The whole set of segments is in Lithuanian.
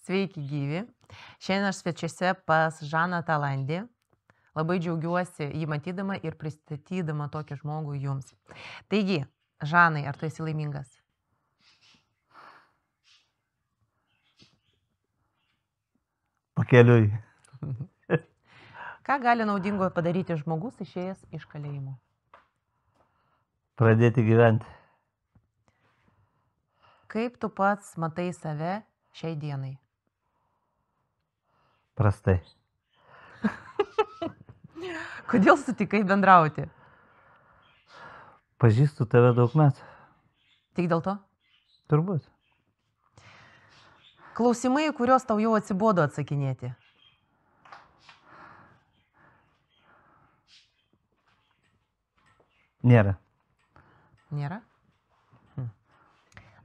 Sveiki gyvi. Šiandien aš svečiuose pas Žaną Talandį. Labai džiaugiuosi jį matydama ir pristatydama tokį žmogų jums. Taigi, Žanai, ar tu esi laimingas? Pakeliui. Ką gali naudingo padaryti žmogus išėjęs iš kalėjimo? Pradėti gyventi. Kaip tu pats matai save šiai dienai? Prastai. Kodėl sutikai bendrauti? Pažįstu tave daug metų. Tik dėl to? Turbūt. Klausimai, kuriuos tau jau atsibodo atsakinėti. Nėra. Nėra?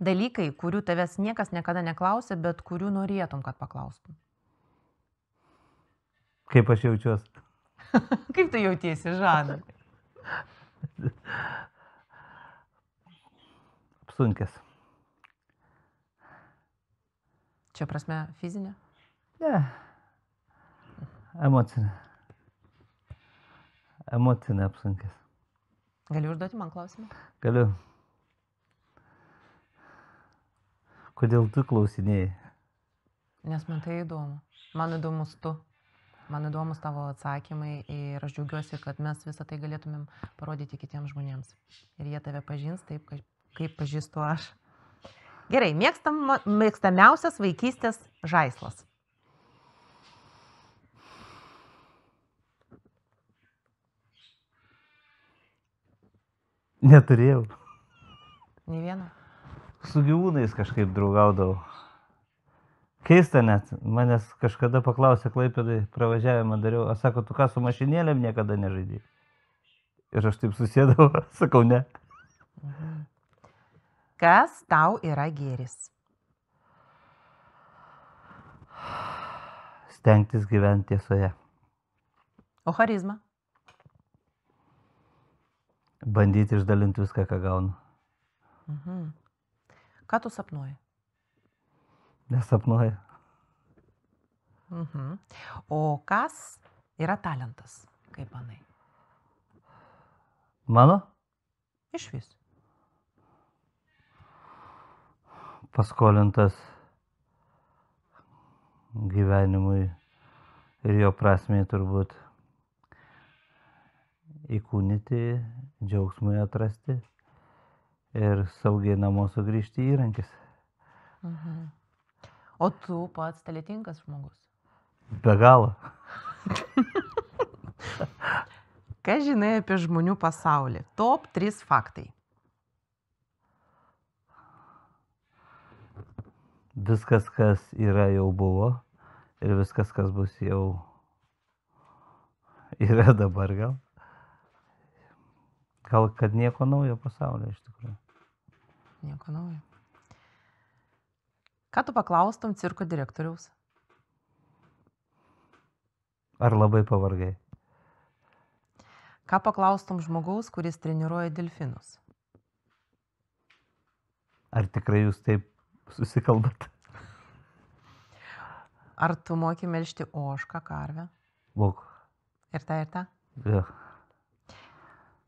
Dalykai, kurių tavęs niekas niekada neklausė, bet kurių norėtum, kad paklaustum. Kaip aš jaučiuosi? Kaip tu jautiesi, Žanai? Apsunkęs. Čia prasme fizinė? Ne. Emocinė. Emocinė apsunkęs. Gali užduoti man klausimą? Galiu. Kodėl tu klausinėjai? Nes man tai įdomu. Man įdomus tu. Man įdomus tavo atsakymai ir aš džiaugiuosi, kad mes visą tai galėtumėm parodyti kitiems žmonėms. Ir jie tave pažins taip, kaip pažįstu aš. Gerai, mėgstamiausias vaikystės žaislas. Neturėjau. Nei vieno? Su gyvūnais kažkaip draugaudavau. Keista net. Manęs kažkada paklausė Klaipėdai, pravažiavimą dariau. Aš sako, tu ką su mašinėlėm niekada nežaidėjai? Ir aš taip susėdau, sakau, ne. Kas tau yra gėris? Stengtis gyventi tiesoje. O charizma? Bandyti išdalinti viską, ką gaunu. Ką tu sapnuoji? Nesapnuoju. O kas yra talentas, kaip manai? Mano? Iš vis. Paskolintas gyvenimui ir jo prasmei turbūt įkūnyti, džiaugsmui atrasti ir saugiai namo sugrįžti įrankis. O tu pats talentingas žmogus? Be galo. Ką žinai apie žmonių pasaulį? Top 3 faktai. Viskas, kas yra, jau buvo ir viskas, kas bus, jau yra dabar gal. Gal kad nieko naujo pasaulyje iš tikrųjų. Nieko naujo. Ką tu paklaustum cirko direktoriaus? Ar labai pavargai? Ką paklaustum žmogaus, kuris treniruoja delfinus? Ar tikrai jūs taip susikalbat? Ar tu moki melžti ožką, karvę? Moku. Ir tą, ir tą? Ja.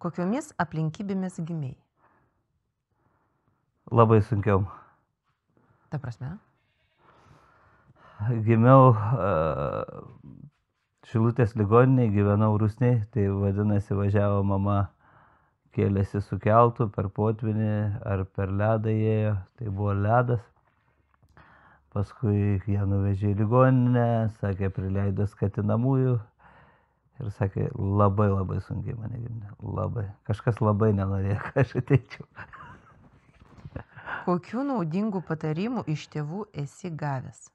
Kokiomis aplinkybėmis gimei? Labai sunkiau. Ta prasme? Gimiau Šilutės ligoninėje, gyvenau Rusnėje, tai vadinasi važiavo mama, kėlėsi su keltu per potvinį ar per ledą ėjo, tai buvo ledas. Paskui ją nuvežė į ligoninę, sakė, prileido skatinamųjų ir sakė, labai labai sunkiai mane gimdė, labai. Kažkas labai nenorėjo, kad aš ateičiau. Kokių naudingų patarimų iš tėvų esi gavęs?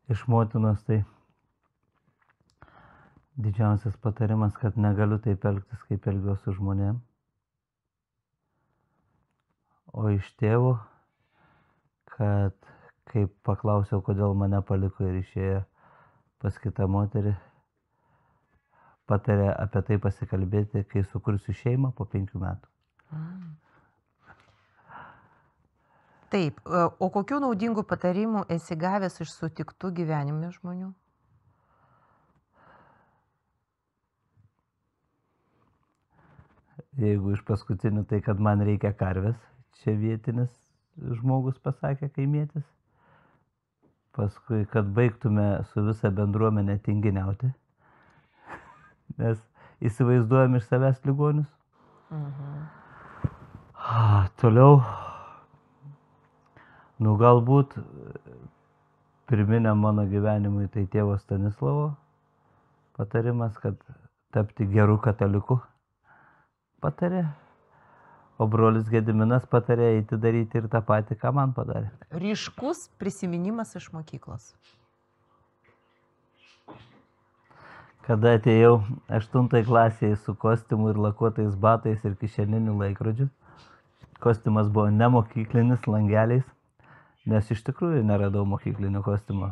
Iš motinos tai didžiausias patarimas, kad negaliu taip elgtis, kaip elgiuosi su žmonėm. O iš tėvų, kad kaip paklausiau, kodėl mane paliko ir išėjo pas kitą moterį, patarė apie tai pasikalbėti, kai sukursiu šeimą po 5 metų. Taip, o kokių naudingų patarimų esi gavęs iš sutiktų gyvenime žmonių? Jeigu iš paskutinių, tai kad man reikia karvės, čia vietinis žmogus pasakė kaimietis. Paskui, kad baigtume su visa bendruomenė tinginiauti, nes įsivaizduojam iš savęs ligonius. Toliau, galbūt pirminiam mano gyvenimui tai tėvo Stanislovo patarimas, kad tapti geru kataliku patarė, o brolis Gediminas patarė eiti daryti ir tą patį, ką man padarė. Ryškus prisiminimas iš mokyklos. Kada atėjau 8 klasėje su kostiumu ir lakuotais batais ir kišeniniu laikrodžiu, kostiumas buvo nemokyklinis, langeliais, nes iš tikrųjų neradau mokyklinio kostiumo.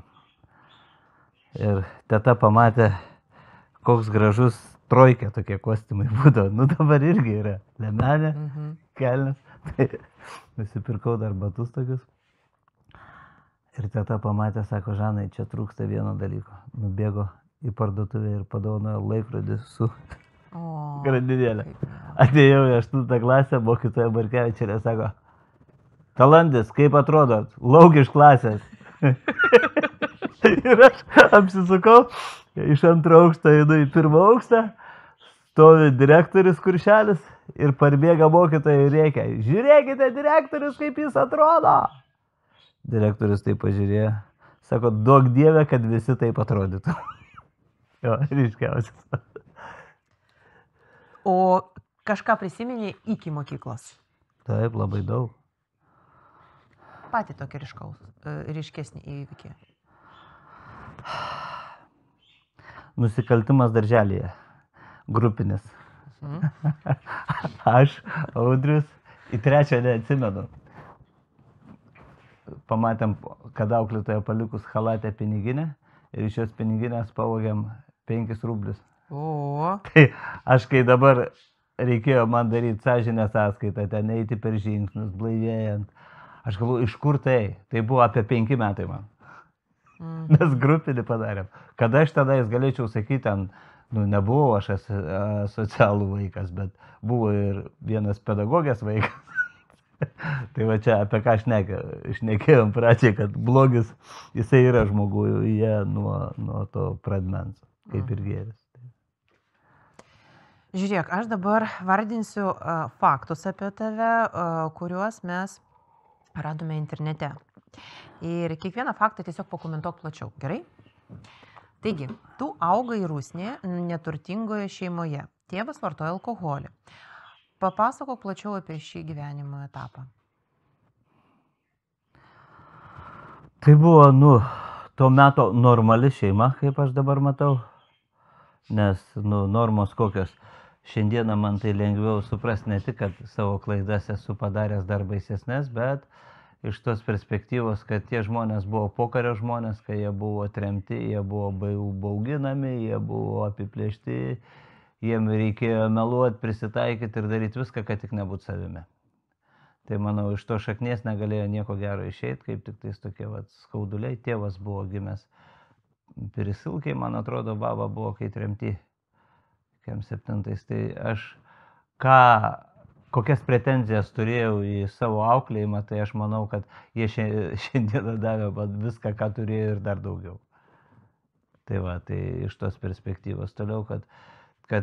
Ir teta pamatė, koks gražus trojkė tokie kostiumai būdavo. Nu dabar irgi yra lemenė, kelnes. Tai nusipirkau dar batus tokius. Ir teta pamatė, sako, Žanai, čia trūksta vieno dalyko. Nubėgo į parduotuvę ir padovanojo laikrodį su grandinėlė. Atėjau į 8 klasę, mokytoja Barkevičienė sako, Talandis, kaip atrodot? Lauk iš klasės. Ir aš apsisukau, iš 2 aukšto einu į 1 aukštą, stovi direktorius Kuršelis ir parbėga mokytoja ir rėkia, žiūrėkite direktorius, kaip jis atrodo. Direktorius taip pažiūrėjo, sako, duok Dieve, kad visi taip atrodytų. Jo, ryškiausias. O kažką prisimeni iki mokyklos? Taip, labai daug. Patį tokį ryškesnį įvykį. Nusikaltimas darželyje. Grupinis. Aš, Audrius, į 3 neatsimenu. Pamatėm, kad auklėtoja palikus chalatę piniginę ir iš jos piniginės pavogėm 5 rublius. O. Tai aš, kai dabar reikėjo man daryti sąžinę sąskaitą, ten eiti per žingsnius, blaivėjant, aš galvoju, iš kur tai? Tai buvo apie 5 metai man. Mes grupinį padarėm. Kada aš tada galėčiau sakyti, ten, nebuvau aš socialų vaikas, bet buvo ir vienas pedagogės vaikas. Tai va čia apie ką šnekėjom pradžiai, kad blogis, jisai yra žmoguje nuo to pradmens, kaip ir gėris. Žiūrėk, aš dabar vardinsiu faktus apie tave, kuriuos mes radome internete. Ir kiekvieną faktą tiesiog pakomentuok plačiau, gerai? Taigi, tu augai Rusnėje, neturtingoje šeimoje. Tėvas vartoja alkoholį. Papasakok plačiau apie šį gyvenimo etapą. Tai buvo, to meto normali šeima, kaip aš dabar matau. Nes, normos kokios. Šiandieną man tai lengviau suprasti ne tik, kad savo klaidas esu padaręs dar baisesnės, bet iš tos perspektyvos, kad tie žmonės buvo pokario žmonės, kai jie buvo tremti, jie buvo bauginami, jie buvo apiplėšti, jiem reikėjo meluoti, prisitaikyti ir daryti viską, kad tik nebūtų savimi. Tai manau, iš to šaknies negalėjo nieko gero išeiti, kaip tik tais tokie skauduliai. Tėvas buvo gimęs Pirisilkiai, man atrodo, baba buvo kai tremti. 7. Tai aš kokias pretenzijas turėjau į savo auklėjimą, tai aš manau, kad jie šiandieną davė viską, ką turėjo ir dar daugiau. Tai va, tai iš tos perspektyvos toliau, kad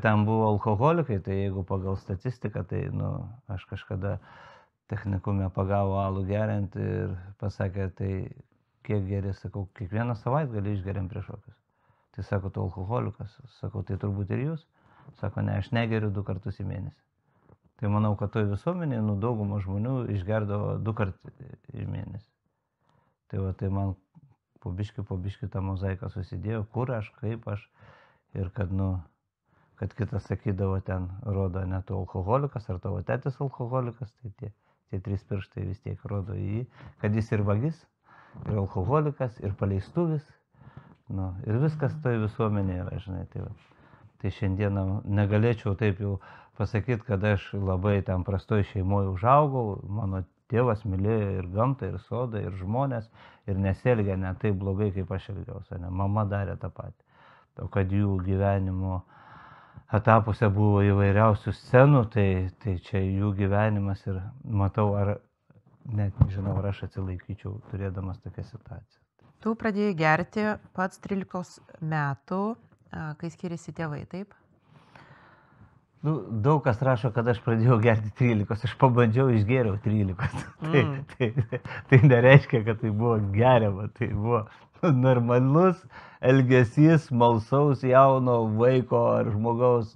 ten buvo alkoholikai, tai jeigu pagal statistiką, tai aš kažkada technikume pagavo alų geriant ir pasakė, tai kiek geri, sakau, kiekvieną savaitgalį išgeriam prieš šokius. Tai sako, tu alkoholikas, sakau, tai turbūt ir jūs. Sako, ne, aš negeriu 2 kartus į mėnesį. Tai manau, kad toj visuomenėje, dauguma žmonių išgerdavo 2 kartus į mėnesį. Tai va, tai man po biškį tą mozaiką susidėjo, kur aš, kaip aš. Ir kad, kad kitas sakydavo ten, rodo, ne tu alkoholikas, ar tavo tėtis alkoholikas, tai tie 3 pirštai vis tiek rodo į jį, kad jis ir vagis, ir alkoholikas, ir paleistuvis. Ir viskas toj visuomenėje yra, žinai, tai va. Tai šiandieną negalėčiau taip jau pasakyti, kad aš labai ten prastoj šeimoje užaugau, mano tėvas mylėjo ir gamtą, ir sodą, ir žmonės, ir nesielgė ne taip blogai, kaip aš elgiausi, ne, mama darė tą patį. O kad jų gyvenimo etapuose buvo įvairiausių scenų, tai čia jų gyvenimas ir matau, ar net nežinau, ar aš atsilaikyčiau turėdamas tokią situaciją. Tu pradėjai gerti pats 13 metų, kai skiriasi tėvai, taip? Nu, daug kas rašo, kad aš pradėjau gerti 13, aš pabandžiau, išgėriau 13. Tai nereiškia, kad tai buvo geriama, tai buvo normalus elgesys smalsaus jauno vaiko ar žmogaus,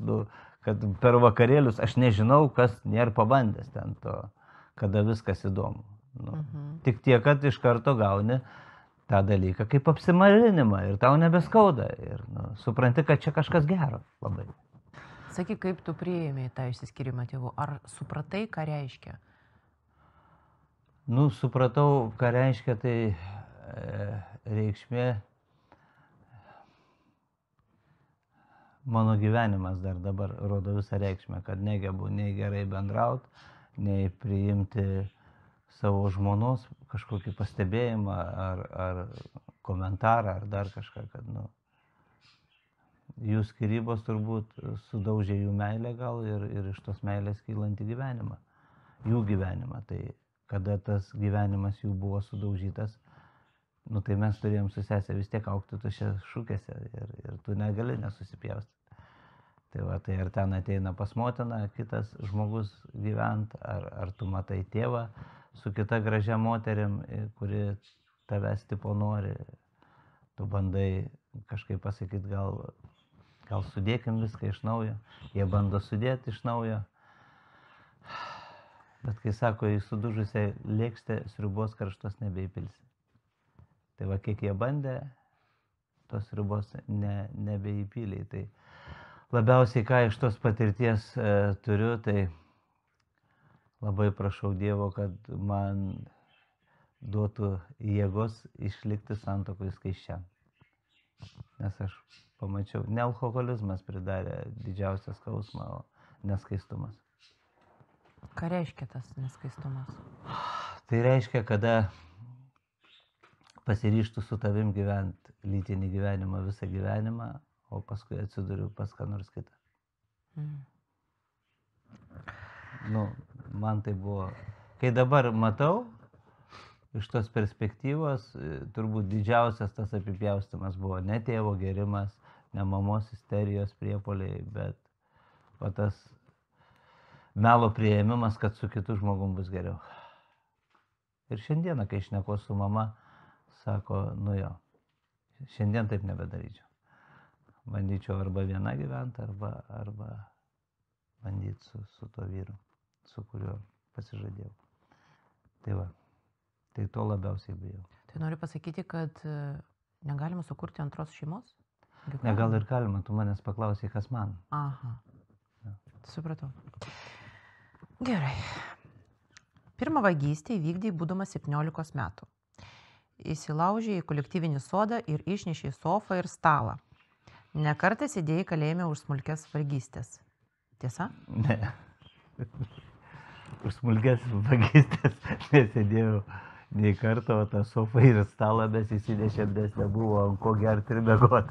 kad per vakarėlius aš nežinau, kas nėra pabandęs ten to, kada viskas įdomu. Tik tiek, kad iš karto gauni tą dalyką kaip apsimarinimą ir tau nebeskauda ir supranti, kad čia kažkas gero labai. Sakyk, kaip tu priėmėjai tą išsiskyrimą tėvų? Ar supratai, ką reiškia? Nu, supratau, ką reiškia, tai reikšmė. Mano gyvenimas dar dabar rodo visą reikšmę, kad negebu nei gerai bendrauti, nei priimti savo žmonos kažkokį pastebėjimą ar komentarą ar dar kažką, kad jų skyrybos turbūt sudaužė jų meilę gal ir iš tos meilės kylantį gyvenimą, jų gyvenimą. Tai kada tas gyvenimas jų buvo sudaužytas, tai mes turėjom su sesė vis tiek augti tuose šūkėse ir tu negali nesusipjausti. Tai va, tai ar ten ateina pas motiną kitas žmogus gyvent, ar tu matai tėvą su kita gražia moterim, kuri tavęs tipo nori, tu bandai kažkaip pasakyti, gal sudėkim viską iš naujo, jie bando sudėti iš naujo, bet kai sako, į sudužusią lėkštę sriubos karštos nebeįpilsi. Tai va, kiek jie bandė, tos sriubos nebeįpylė. Tai labiausiai, ką iš tos patirties turiu, tai labai prašau Dievo, kad man duotų jėgos išlikti santuokoj skaisčiam. Nes aš pamačiau, ne alkoholizmas pridarė didžiausią skausmą, o neskaistumas. Ką reiškia tas neskaistumas? Tai reiškia, kada pasiryštų su tavim gyventi lytinį gyvenimą visą gyvenimą, o paskui atsiduriu pas ką nors kitą. Man tai buvo, kai dabar matau, iš tos perspektyvos, turbūt didžiausias tas apipjaustymas buvo ne tėvo gerimas, ne mamos isterijos priepoliai, bet va tas melo priėmimas, kad su kitu žmogum bus geriau. Ir šiandieną, kai šneku su mama, sako, jo, šiandien taip nebedaryčiau. Bandyčiau arba viena gyventi, arba bandyti su to vyru, su kuriuo pasižadėjau. Tai va. Tai to labiausiai bijau. Tai noriu pasakyti, kad negalima sukurti antros šeimos? Ne, gal ir galima, tu manęs paklausai, kas man. Aha, ja. Supratau. Gerai. Pirmą vagystę įvykdė būdamas 17 metų. Įsilaužė į kolektyvinį sodą ir išnešė sofą ir stalą. Nekartą sėdėjai kalėjime už smulkias vagystes. Tiesa? Ne. Už smulkias vagystes nesėdėjau nei kartą, o tą sofą ir stalą mes įsinešėm, nes nebuvo ant ko gerti ir miegot.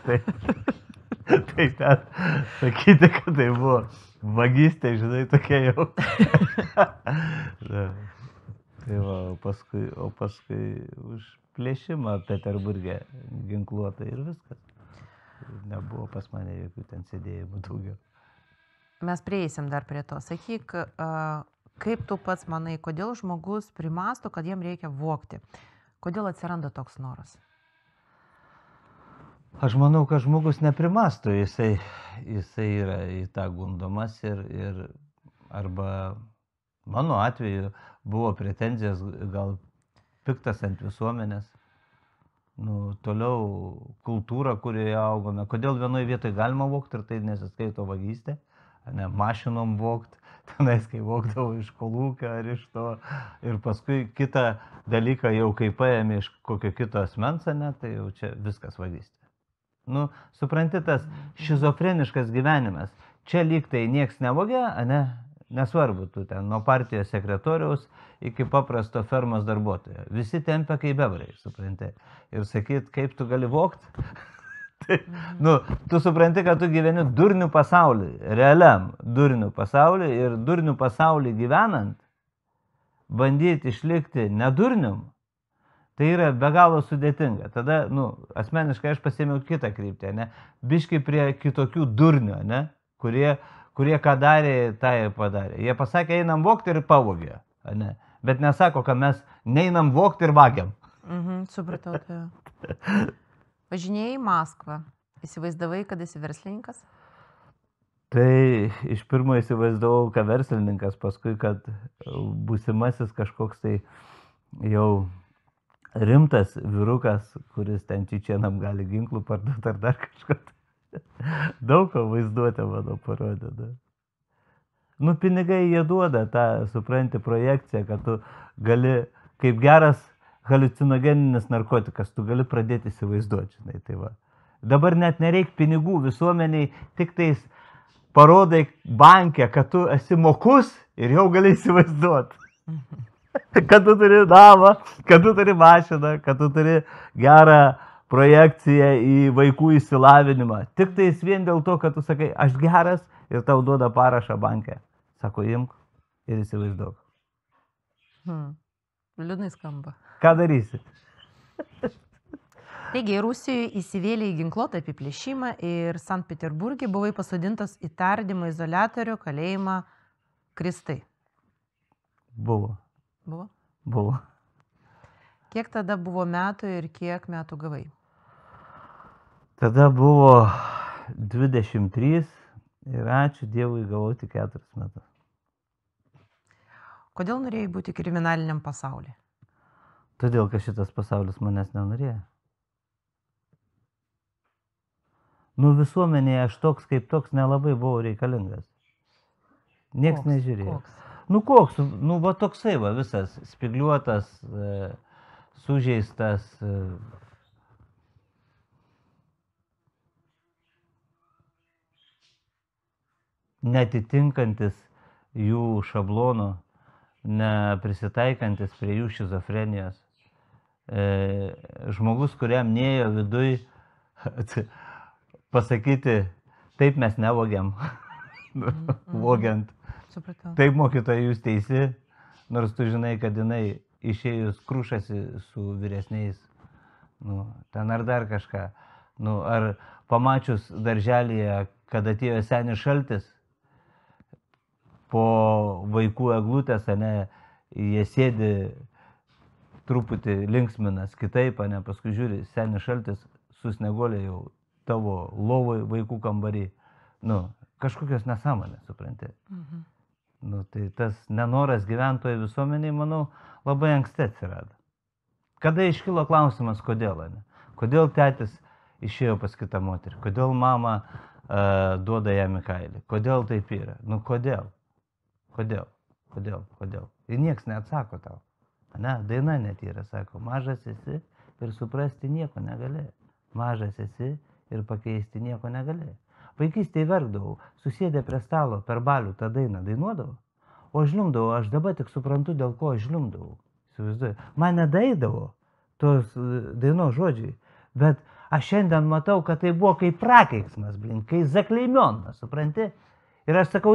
Tai ten sakyti, kad tai buvo vagystė, žinai, tokia jau. Tai va, o paskui už plėšimą Peterburge ginkluotą ir viskas. Nebuvo pas mane jokių ten sėdėjimų daugiau. Mes prieisim dar prie to. Sakyk, kaip tu pats manai, kodėl žmogus primasto, kad jam reikia vogti? Kodėl atsiranda toks noras? Aš manau, kad žmogus neprimasto, jisai yra į tą gundomas ir arba mano atveju buvo pretenzijas gal piktas ant visuomenės. Toliau kultūra, kurioje augome. Kodėl vienoje vietoje galima vogti ir tai nesiskaito vagystė? Ne, mašinom vogt, tenais kai vogdavau iš kolūkio ar iš to. Ir paskui kitą dalyką jau kai paėmė iš kokio kito asmens, ne, tai jau čia viskas vagystė. Supranti, tas šizofreniškas gyvenimas. Čia lyg tai nieks nevogia, ne, nesvarbu, tu ten nuo partijos sekretoriaus iki paprasto fermos darbuotojo. Visi tempia kaip bebrai, supranti. Ir sakyt, kaip tu gali vokt. Tai, tu supranti, kad tu gyveni durnių pasaulį, realiam durnių pasaulį ir durnių pasaulį gyvenant, bandyti išlikti nedurnium, tai yra be galo sudėtinga. Tada, asmeniškai aš pasėmiau kitą kryptį, ne? Biškai prie kitokių durnių, ne? Kurie ką darė, tą ir padarė. Jie pasakė, einam vokti ir pavogė, ne? Bet nesako, kad mes neinam vokti ir vagiam. Supratau, tai. Važinėjai į Maskvą. Įsivaizdavai, kad esi verslininkas? Tai iš pirmo įsivaizdavau, kad verslininkas, paskui, kad būsimasis kažkoks tai jau rimtas vyrukas, kuris ten čičienam gali ginklų parduoti ar dar kažką. Daug ko vaizduotė mano parodė. Da. Pinigai jie duoda tą, supranti, projekciją, kad tu gali, kaip geras haliucinogeninis narkotikas, tu gali pradėti įsivaizduoti, žinai, tai va. Dabar net nereik pinigų visuomeniai, tik tais parodai banke, kad tu esi mokus ir jau gali įsivaizduoti. Kad tu turi namą, kad tu turi mašiną, kad tu turi gerą projekciją į vaikų įsilavinimą. Tik tais vien dėl to, kad tu sakai, aš geras ir tau duoda parašą banke. Sako, imk ir įsivaizduok. Liūdnai skamba. Ką darysi? Taigi, Rusijoje įsivėlė į ginkluotą apiplėšimą ir Sankt Peterburge buvai pasodintas į tardymo izoliatorių kalėjimą Kristai. Buvo. Buvo? Buvo. Kiek tada buvo metų ir kiek metų gavai? Tada buvo 23 ir ačiū Dievui gavau tik 4 metus. Kodėl norėjai būti kriminaliniam pasaulyje? Todėl, kad šitas pasaulis manęs nenorėjo. Visuomenėje aš toks kaip toks nelabai buvau reikalingas. Niekas nežiūrėjo. Koks? Va toksai va visas spigliuotas, sužeistas. Netitinkantis jų šablono, neprisitaikantis prie jų šizofrenijos. Žmogus, kuriam nėjo viduj pasakyti, taip mes nevogiam, vogiant. Supratau. Taip, mokytoja, jūs teisi, nors tu žinai, kad jinai išėjus krušasi su vyresniais, ten ar dar kažką. Ar pamačius darželyje, kad atėjo senis šaltis, po vaikų eglutės, jie sėdi truputį linksminas kitaip, paskui žiūri, senis šaltis susnegolė jau tavo lovoj vaikų kambarį. Kažkokios nesąmonės, supranti. Tai tas nenoras gyventojų visuomeniai, manau, labai anksti atsirado. Kada iškilo klausimas, kodėl, Kodėl tėtis išėjo pas kitą moterį? Kodėl mama duoda jam į kailį? Kodėl taip yra? Kodėl? Kodėl? Ir nieks neatsako tau. Daina net yra, sako, mažas esi ir suprasti nieko negali. Mažas esi ir pakeisti nieko negali. Vaikystėje verkdavau, susėdę prie stalo per balių tą dainą dainuodavau, o žliumdavau, aš dabar tik suprantu, dėl ko aš žliumdavau. Man nedaidavo tos dainos žodžiai, bet aš šiandien matau, kad tai buvo kaip prakeiksmas, kai zakleimionas, supranti? Ir aš sakau,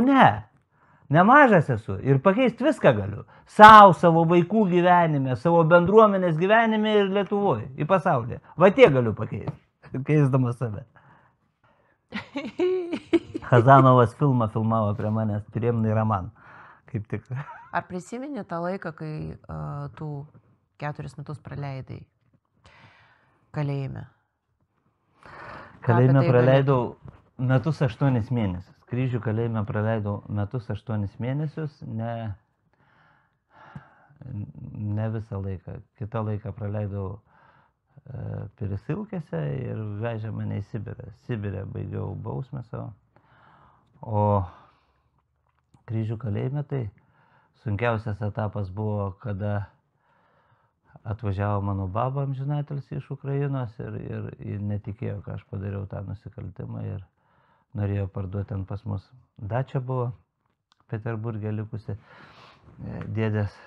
nemažas esu ir pakeisti viską galiu. Savo vaikų gyvenime, savo bendruomenės gyvenime ir Lietuvoje, į pasaulį. Va tiek galiu pakeisti, keisdamas save. Hazanovas filmą filmavo prie manęs, Priemnai Raman, kaip tik. Ar prisimeni tą laiką, kai tu 4 metus praleidai kalėjime? Kalėjime praleidau metus 8 mėnesius. Kryžių kalėjime praleidau metus 8 mėnesius, ne visą laiką. Kitą laiką praleidau Pirisilkėse ir vežė mane į Sibirą. Sibirę baigiau bausmę savo. O Kryžių kalėjime tai sunkiausias etapas buvo, kada atvažiavo mano baba amžinatilsį iš Ukrainos ir netikėjo, kad aš padariau tą nusikaltimą ir norėjo parduoti ten pas mus. Dačia buvo Peterburgė likusi dėdės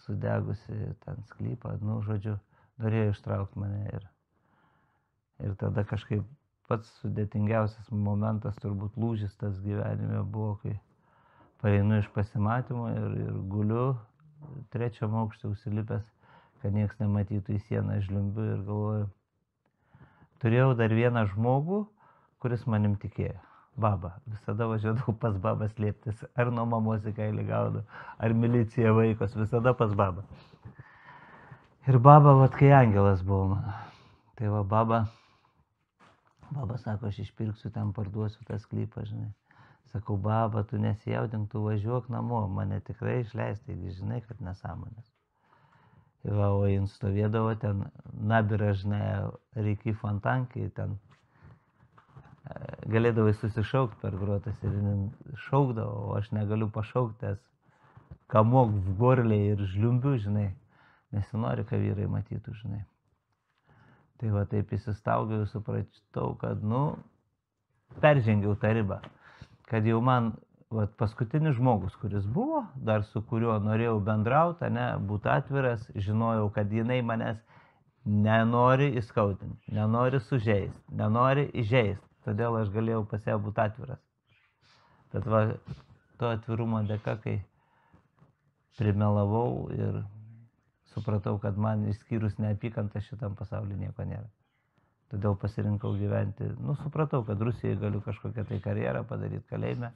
sudegusi ten sklypą, nu, žodžiu, norėjo ištraukti mane ir tada kažkaip pats sudėtingiausias momentas, turbūt lūžis tas gyvenime buvo, kai pareinu iš pasimatymo ir guliu trečiam aukšte užsilipęs, kad nieks nematytų į sieną, žliumbiu ir galvoju. Turėjau dar vieną žmogų, kuris manim tikėjo. Baba. Visada važiuodavau pas babą slėptis. Ar nuo mamos į kailį gaudau, ar milicija vaikos. Visada pas babą. Ir baba, vat kai angelas buvo mano. Tai va baba sako, aš išpirksiu ten, parduosiu tą sklypą, žinai. Sakau, baba, tu nesijaudink, tu važiuok namo. Mane tikrai išleis, taigi žinai, kad nesąmonės. Va, o jin stovėdavo ten, nabiražnai, reikia fontankai, ten galėdavai susišaukti per grotas ir jin šaukdavo, o aš negaliu pašaukti, kamok v gorliai ir žliumbiu, žinai, nesinori, kad vyrai matytų, žinai. Tai va, taip įsistaugiau ir supratau, kad, nu, peržengiau tą ribą, kad jau man vat, paskutinis žmogus, kuris buvo, dar su kuriuo norėjau bendrauti, būti atviras, žinojau, kad jinai manęs nenori įskaudinti, nenori sužeisti, nenori įžeisti, todėl aš galėjau pas ją būti atviras. Bet va, to atvirumo dėka, kai primelavau ir supratau, kad man išskyrus neapykantą šitam pasaulyje nieko nėra. Todėl pasirinkau gyventi, nu, supratau, kad Rusijoje galiu kažkokią tai karjerą padaryti kalėjime,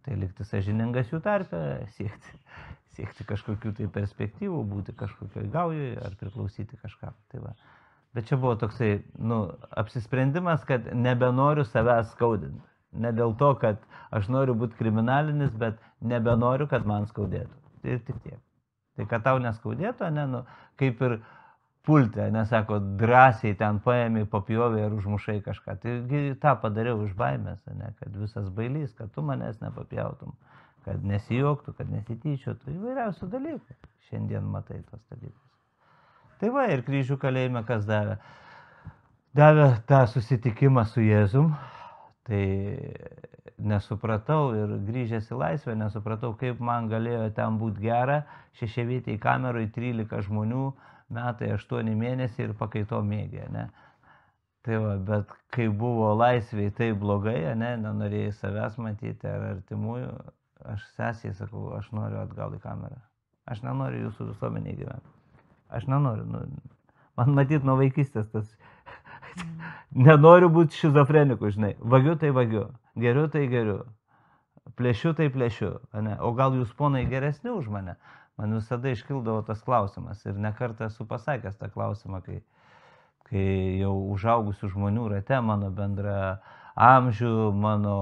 tai likti sąžiningas jų tarpe, siekti kažkokių tai perspektyvų, būti kažkokioj gaujoje ar priklausyti kažkam. Tai va. Bet čia buvo toksai, nu, apsisprendimas, kad nebenoriu savęs skaudinti. Ne dėl to, kad aš noriu būti kriminalinis, bet nebenoriu, kad man skaudėtų. Tai ir tik tiek. Tai kad tau neskaudėtų, ne, nu, kaip ir pultė, nesako, drąsiai ten paėmė, papjovė ir užmušai kažką. Tai tą padariau iš baimės, ne, kad visas bailys, kad tu manęs nepapjautum, kad nesijuoktų, kad nesityčiotų, įvairiausių dalykų. Šiandien matai tos dalykus. Tai va, ir Kryžių kalėjime kas davė? Davė tą susitikimą su Jėzum, tai nesupratau ir grįžęs į laisvę, nesupratau, kaip man galėjo ten būti gera, šešiavietėj kameroj 13 žmonių, metai 8 mėnesiai ir pakaito mėgė, ne. Tai va, bet kai buvo laisvėj tai blogai, ne, nenorėjai savęs matyti ar artimųjų, aš sesiai sakau, aš noriu atgal į kamerą. Aš nenoriu jūsų visuomenėje gyventi. Aš nenoriu, nu, man matyt nuo vaikystės tas, nenoriu būti šizofreniku, žinai, vagiu tai vagiu, geriu tai geriu, plėšiu tai plėšiu, ne, o gal jūs ponai geresni už mane? Man visada iškildavo tas klausimas ir nekartą esu pasakęs tą klausimą, kai jau užaugusių žmonių rate, mano bendra amžių, mano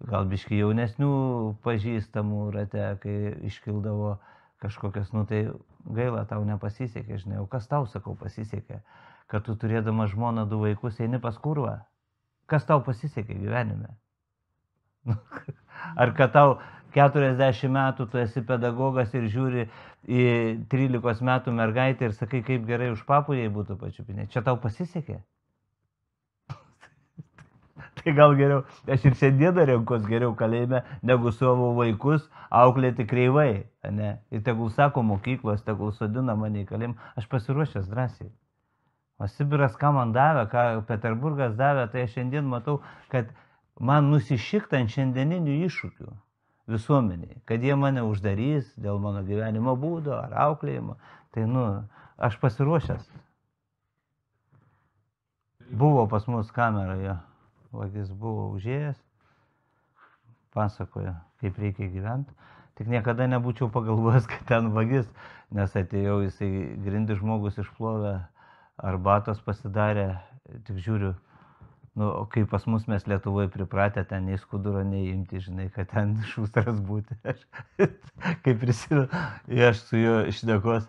gal biškai jaunesnių pažįstamų rate, kai iškildavo kažkokias, nu tai gaila, tau nepasisekė, žinai, o kas tau, sakau, pasisekė, kad tu turėdama žmoną 2 vaikus eini pas kurvą? Kas tau pasisekė gyvenime? Ar kad tau 40 metų tu esi pedagogas ir žiūri į 13 metų mergaitę ir sakai, kaip gerai už papų jai būtų pačiupinė. Čia tau pasisekė? Tai gal geriau, aš ir šiandieną renkos geriau kalėjime, negu savo vaikus auklėti kreivai, ne? Ir tegul sako mokyklos, tegul sodina mane į kalėjimą, aš pasiruošęs drąsiai. O Sibiras ką man davė, ką Peterburgas davė, tai aš šiandien matau, kad man nusišikta ant šiandieninių iššūkių visuomeniai, kad jie mane uždarys dėl mano gyvenimo būdo ar auklėjimo. Tai, nu, aš pasiruošęs. Buvo pas mus kameroje, vagis buvo užėjęs, pasakojo, kaip reikia gyventi. Tik niekada nebūčiau pagalvojęs, kad ten vagis, nes atėjau, jisai grindį žmogus išplovė, arbatos pasidarė, tik žiūriu, nu, kai pas mus mes Lietuvoje pripratę ten nei skuduro neimti, žinai, kad ten šustras būti. Kai prisimenu, aš su juo šnekos,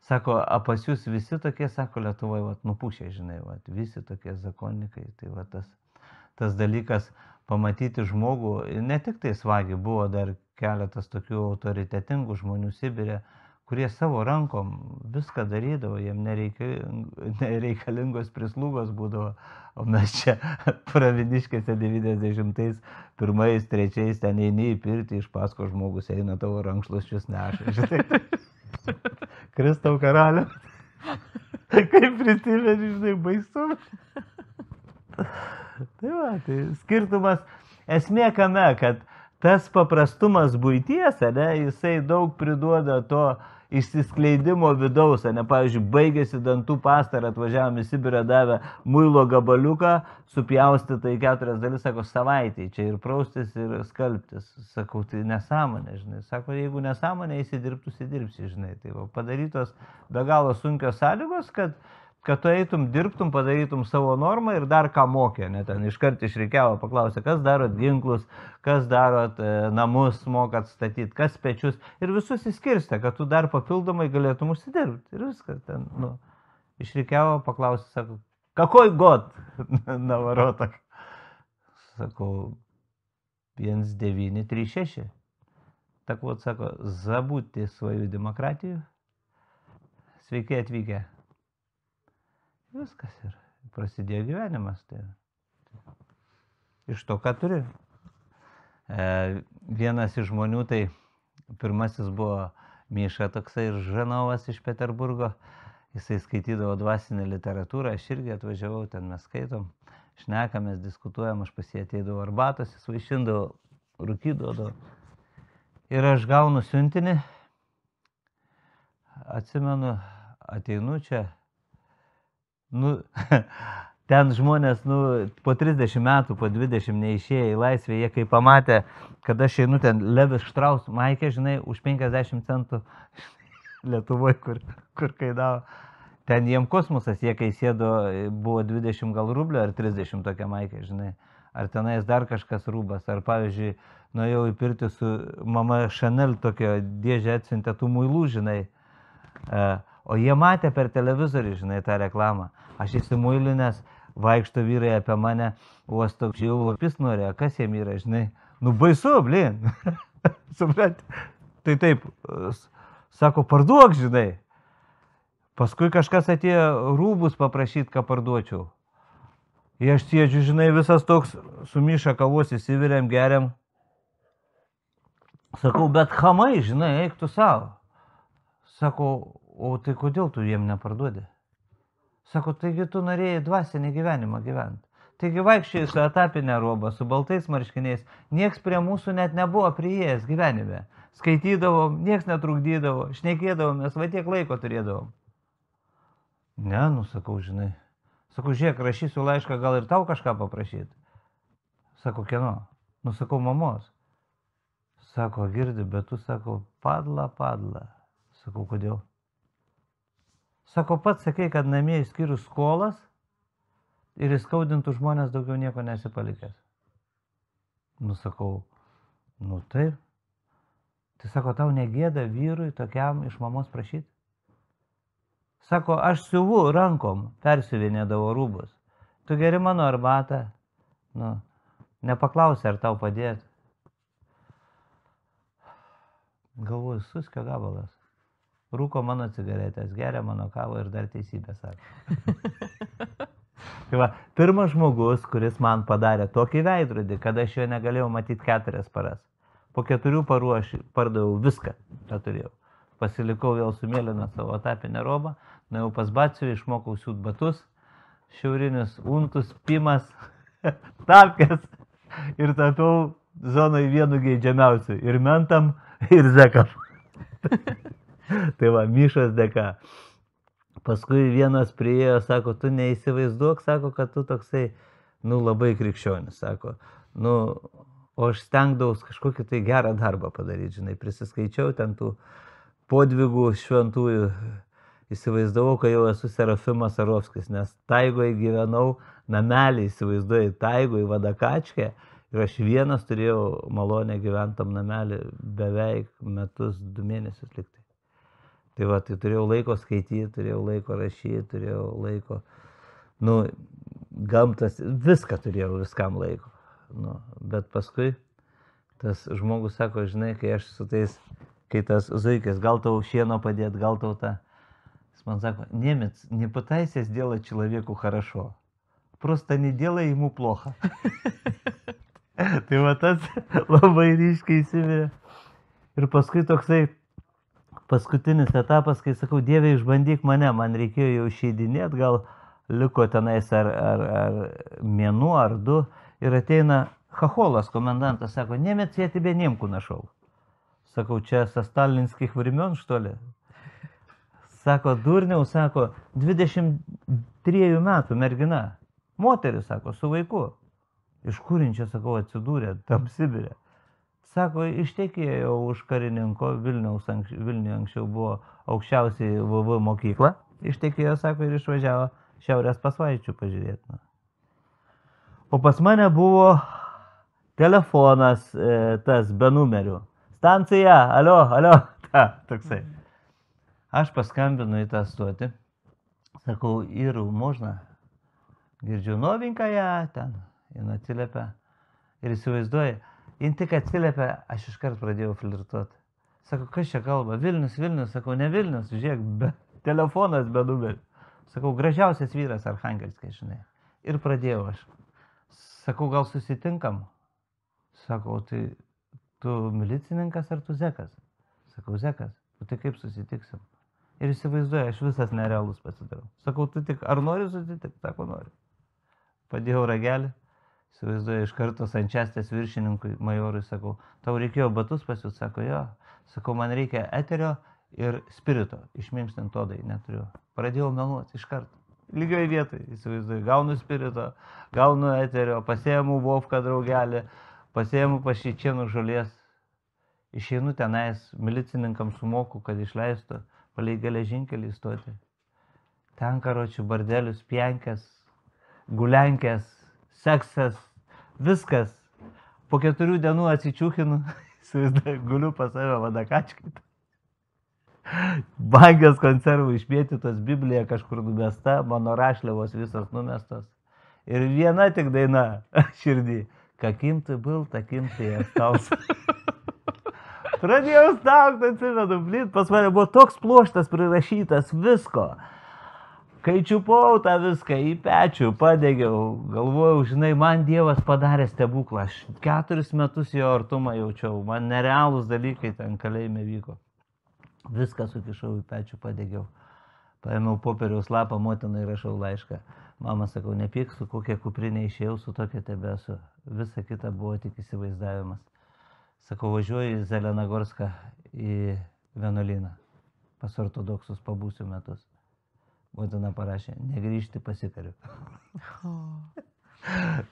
sako, a pas jūs visi tokie, sako, Lietuvoje, vat, nupūšė, žinai, vat, visi tokie zakonnikai, tai va tas dalykas pamatyti žmogų, ne tik tai Svagį, buvo dar keletas tokių autoritetingų žmonių Sibire, kurie savo rankom viską darydavo, jiem nereikalingos prislūgos būdavo, o mes čia Pravieniškėse 90-ais, 1-3 ten eini į pirtį, iš pasko žmogus eina tavo rankšluosčius neša. Žinai, Kristau karaliu. Kaip prisimeni, žinai, baisu. Tai va, tai skirtumas, esmė kame, kad tas paprastumas buities, ne, jisai daug priduoda to išsiskleidimo vidaus, ne, pavyzdžiui, baigėsi dantų pastą ir atvažiavom į Sibirą, davė muilo gabaliuką, supjaustytą į 4 dalis, sako, savaitį, čia ir praustis, ir skalbtis. Sakau, tai nesąmonė, žinai. Sako, jeigu nesąmonė, įsidirbsi, žinai. Tai va, padarytos be galo sunkios sąlygos, kad tu eitum, dirbtum, padarytum savo normą ir dar ką mokė. Ne, ten iškart išreikiavo, paklausė, kas darot ginklus, kas darot namus, mokat statyti, kas pečius. Ir visus įskirstė, kad tu dar papildomai galėtum užsidirbti. Ir viskas ten, nu, išreikiavo, paklausė, sako, kakoj god, Navarotak. Sakau, 1936. Так вот, sako, забудьте свою демократию. Sveiki atvykę. Viskas ir prasidėjo gyvenimas. Tai. Iš to, ką turi. Vienas iš žmonių, tai pirmasis buvo Miša toksai ir Žanovas iš Peterburgo. Jisai skaitydavo dvasinę literatūrą, aš irgi atvažiavau, ten mes skaitom, šnekamės, diskutuojam, aš pas jį ateidavau arbatos, jis vaišindavo, rūkydavo. Ir aš gaunu siuntinį, atsimenu, ateinu čia. Nu, ten žmonės, nu, po 30 metų, po 20 neišėję į laisvę, jie kai pamatė, kad aš einu ten Levis Strauss maikė, žinai, už 50 centų Lietuvoje, kur kainavo. Ten jiem kosmosas, jie kai sėdo, buvo 20 gal rublių ar 30 tokia maikė, žinai. Ar tenais dar kažkas rūbas, ar pavyzdžiui, nuėjau į pirtį su mama Chanel tokio dėžę atsiuntė tų muilų, žinai. O jie matė per televizorių, žinai, tą reklamą. Aš įsimuilinęs, vaikšto vyrai apie mane, uosto, jau lapis norėjo, kas jiem yra, žinai. Nu baisu, blin. Suprat? Tai taip, sako, parduok, žinai. Paskui kažkas atėjo rūbus paprašyti, ką parduočiau. Ir aš sėdžiu, žinai, visas toks sumiša kavos, įsiviriam, geriam. Sakau, bet chamai, žinai, eik tu savo. Sako, o tai kodėl tu jiem neparduodi? Sako, taigi tu norėjai dvasinį gyvenimą gyventi. Taigi vaikščiai su etapinė roba, su baltais marškiniais, nieks prie mūsų net nebuvo priėjęs gyvenime. Skaitydavom, nieks netrukdydavo, šnekėdavom, mes va tiek laiko turėdavom. Ne, nu sakau, žinai. Sakau, žiūrėk, rašysiu laišką, gal ir tau kažką paprašyti. Sako, kieno? Nu sakau, mamos. Sako, girdi, bet tu, sako, padla. Sakau, kodėl? Sako, pats sakai, kad namie išskyrus skolas ir įskaudintų žmonės daugiau nieko nesipalikęs. Nu sakau, nu taip. Tai sako, tau negėda vyrui tokiam iš mamos prašyti? Sako, aš siuvu rankom, persiuvinėdavo rūbus. Tu geri mano arbatą, nu, nepaklausė, ar tau padėti. Galvoju, suskio gabalas. Rūko mano cigaretės, geria mano kavą ir dar teisybę sako. Tai va, pirmas žmogus, kuris man padarė tokį veidrodį, kad aš jo negalėjau matyti 4 paras. Po 4 parų aš pardaviau viską, ką turėjau. Pasilikau vėl su mėlyna savo etapinę robą, nuėjau pas batsių, išmokau siūt batus, šiaurinius untus, pimas, tapkes ir tapiau zonai vienu geidžiamiausiu. Ir mentam, ir zekam. Tai va, Mišos dėka. Paskui vienas priėjo, sako, tu neįsivaizduok, sako, kad tu toksai, nu, labai krikščionis, sako. Nu, o aš stengdaus kažkokį tai gerą darbą padaryti, žinai, prisiskaičiau ten tų podvigų šventųjų, įsivaizdavau, kad jau esu Serafimas Sarovskis, nes taigoje gyvenau, namelį įsivaizduoju, taigoje Vadakačke, ir aš vienas turėjau malonę gyventam namelį beveik metus, 2 mėnesius liktai. Tai va, tai turėjau laiko skaityti, turėjau laiko rašyti, turėjau laiko, nu, gamtas, viską turėjau, viskam laiko. Nu, bet paskui tas žmogus sako, žinai, kai aš su tais kai tas zuikis, gal tau šieno padėt, gal tau tą. Jis man sako, Немец, не пытайся сделать человеку хорошо. Просто не делай ему плохо. Tai va tas labai ryškiai įsivirė. Ir paskui toksai paskutinis etapas, kai sakau, Dieve, išbandyk mane, man reikėjo jau išeidinėti, gal liko tenais ar mėnuo, ar 2. Ir ateina Хохолас, коменданtas, sako, Немец, я тебе немку нашел. Sakau, čia со сталинских времен, что ли? Sako, durniau, sako, 23 metų mergina. Moteris, sako, su vaiku. Iš kurinčia, sakau, atsidūrė tam Sibirė. Sako, ištekėjo už karininko, Vilniuje anksčiau buvo aukščiausiai VV mokykla. Ištekėjo, sako, ir išvažiavo Šiaurės pasvaičių pažiūrėti. O pas mane buvo telefonas tas be numerių. Stancija, alio, toksai. Aš paskambinu į tą stotį. Sakau, Iru, можно? Girdžiu, novinkaja ten. Jis atsiliepia. Ir įsivaizduoja, jis tik atsiliepia, aš iškart pradėjau flirtuoti. Sako, kas čia kalba? Vilnius. Sakau, ne Vilnius, žiūrėk, telefonas be numerių. Sakau, gražiausias vyras Archangelske, žinai. Ir pradėjau aš. Sakau, gal susitinkam? Sakau, tai tu milicininkas ar tu zekas? Sakau, zekas. Tai kaip susitiksim? Ir įsivaizduoju, aš visas nerealus pasidarau. Sakau, tu tik, ar nori susitikti? Sako, nori. Padėjau ragelį. Įsivaizduoju, iš karto Sančiastės viršininkui, majorui, sakau, tau reikėjo batus pasiūt? Sako, jo. Sakau, man reikia eterio ir spirito. Išminkštinti todai neturiu. Pradėjau meluoti iš karto. Lygioj vietoj, įsivaizduoju, gaunu spirito, gaunu eterio, pasiėmu Vovką draugelį, pasiėmu pašyčienų žolės. Išeinu tenais, milicininkam sumoku, kad išleistų, palei geležinkelį stoti. Ten karočių bardelius, pienkės, gulenkės, seksas, viskas. Po 4 dienų atsičiūkinu, guliu pas save vadakačkai. Bangės konservų išmėtytos, Biblija kažkur numesta, mano rašliavos visas numestos. Ir viena tik daina širdį. Kakim tai был, takim tai остался. Pradėjau staukti, atsivedu, blit, pas mane buvo toks pluoštas prirašytas visko. Kai čiupau tą viską į pečių, padegiau, galvojau, žinai, man Dievas padarė stebuklą. Aš 4 metus jo artumą jaučiau, man nerealūs dalykai ten kalėjime vyko. Viską sukišau į pečių, padegiau. Paėmiau popieriaus lapą, motinai rašau laišką. Mama, sakau, nepyk, su kokia kuprinė išėjau, su tokia tebesu. Visa kita buvo tik įsivaizdavimas. Sakau, važiuoju į Zelenagorską į vienuolyną. Pas ortodoksus pabūsiu metus. Motina parašė, negrįžti pasikariu.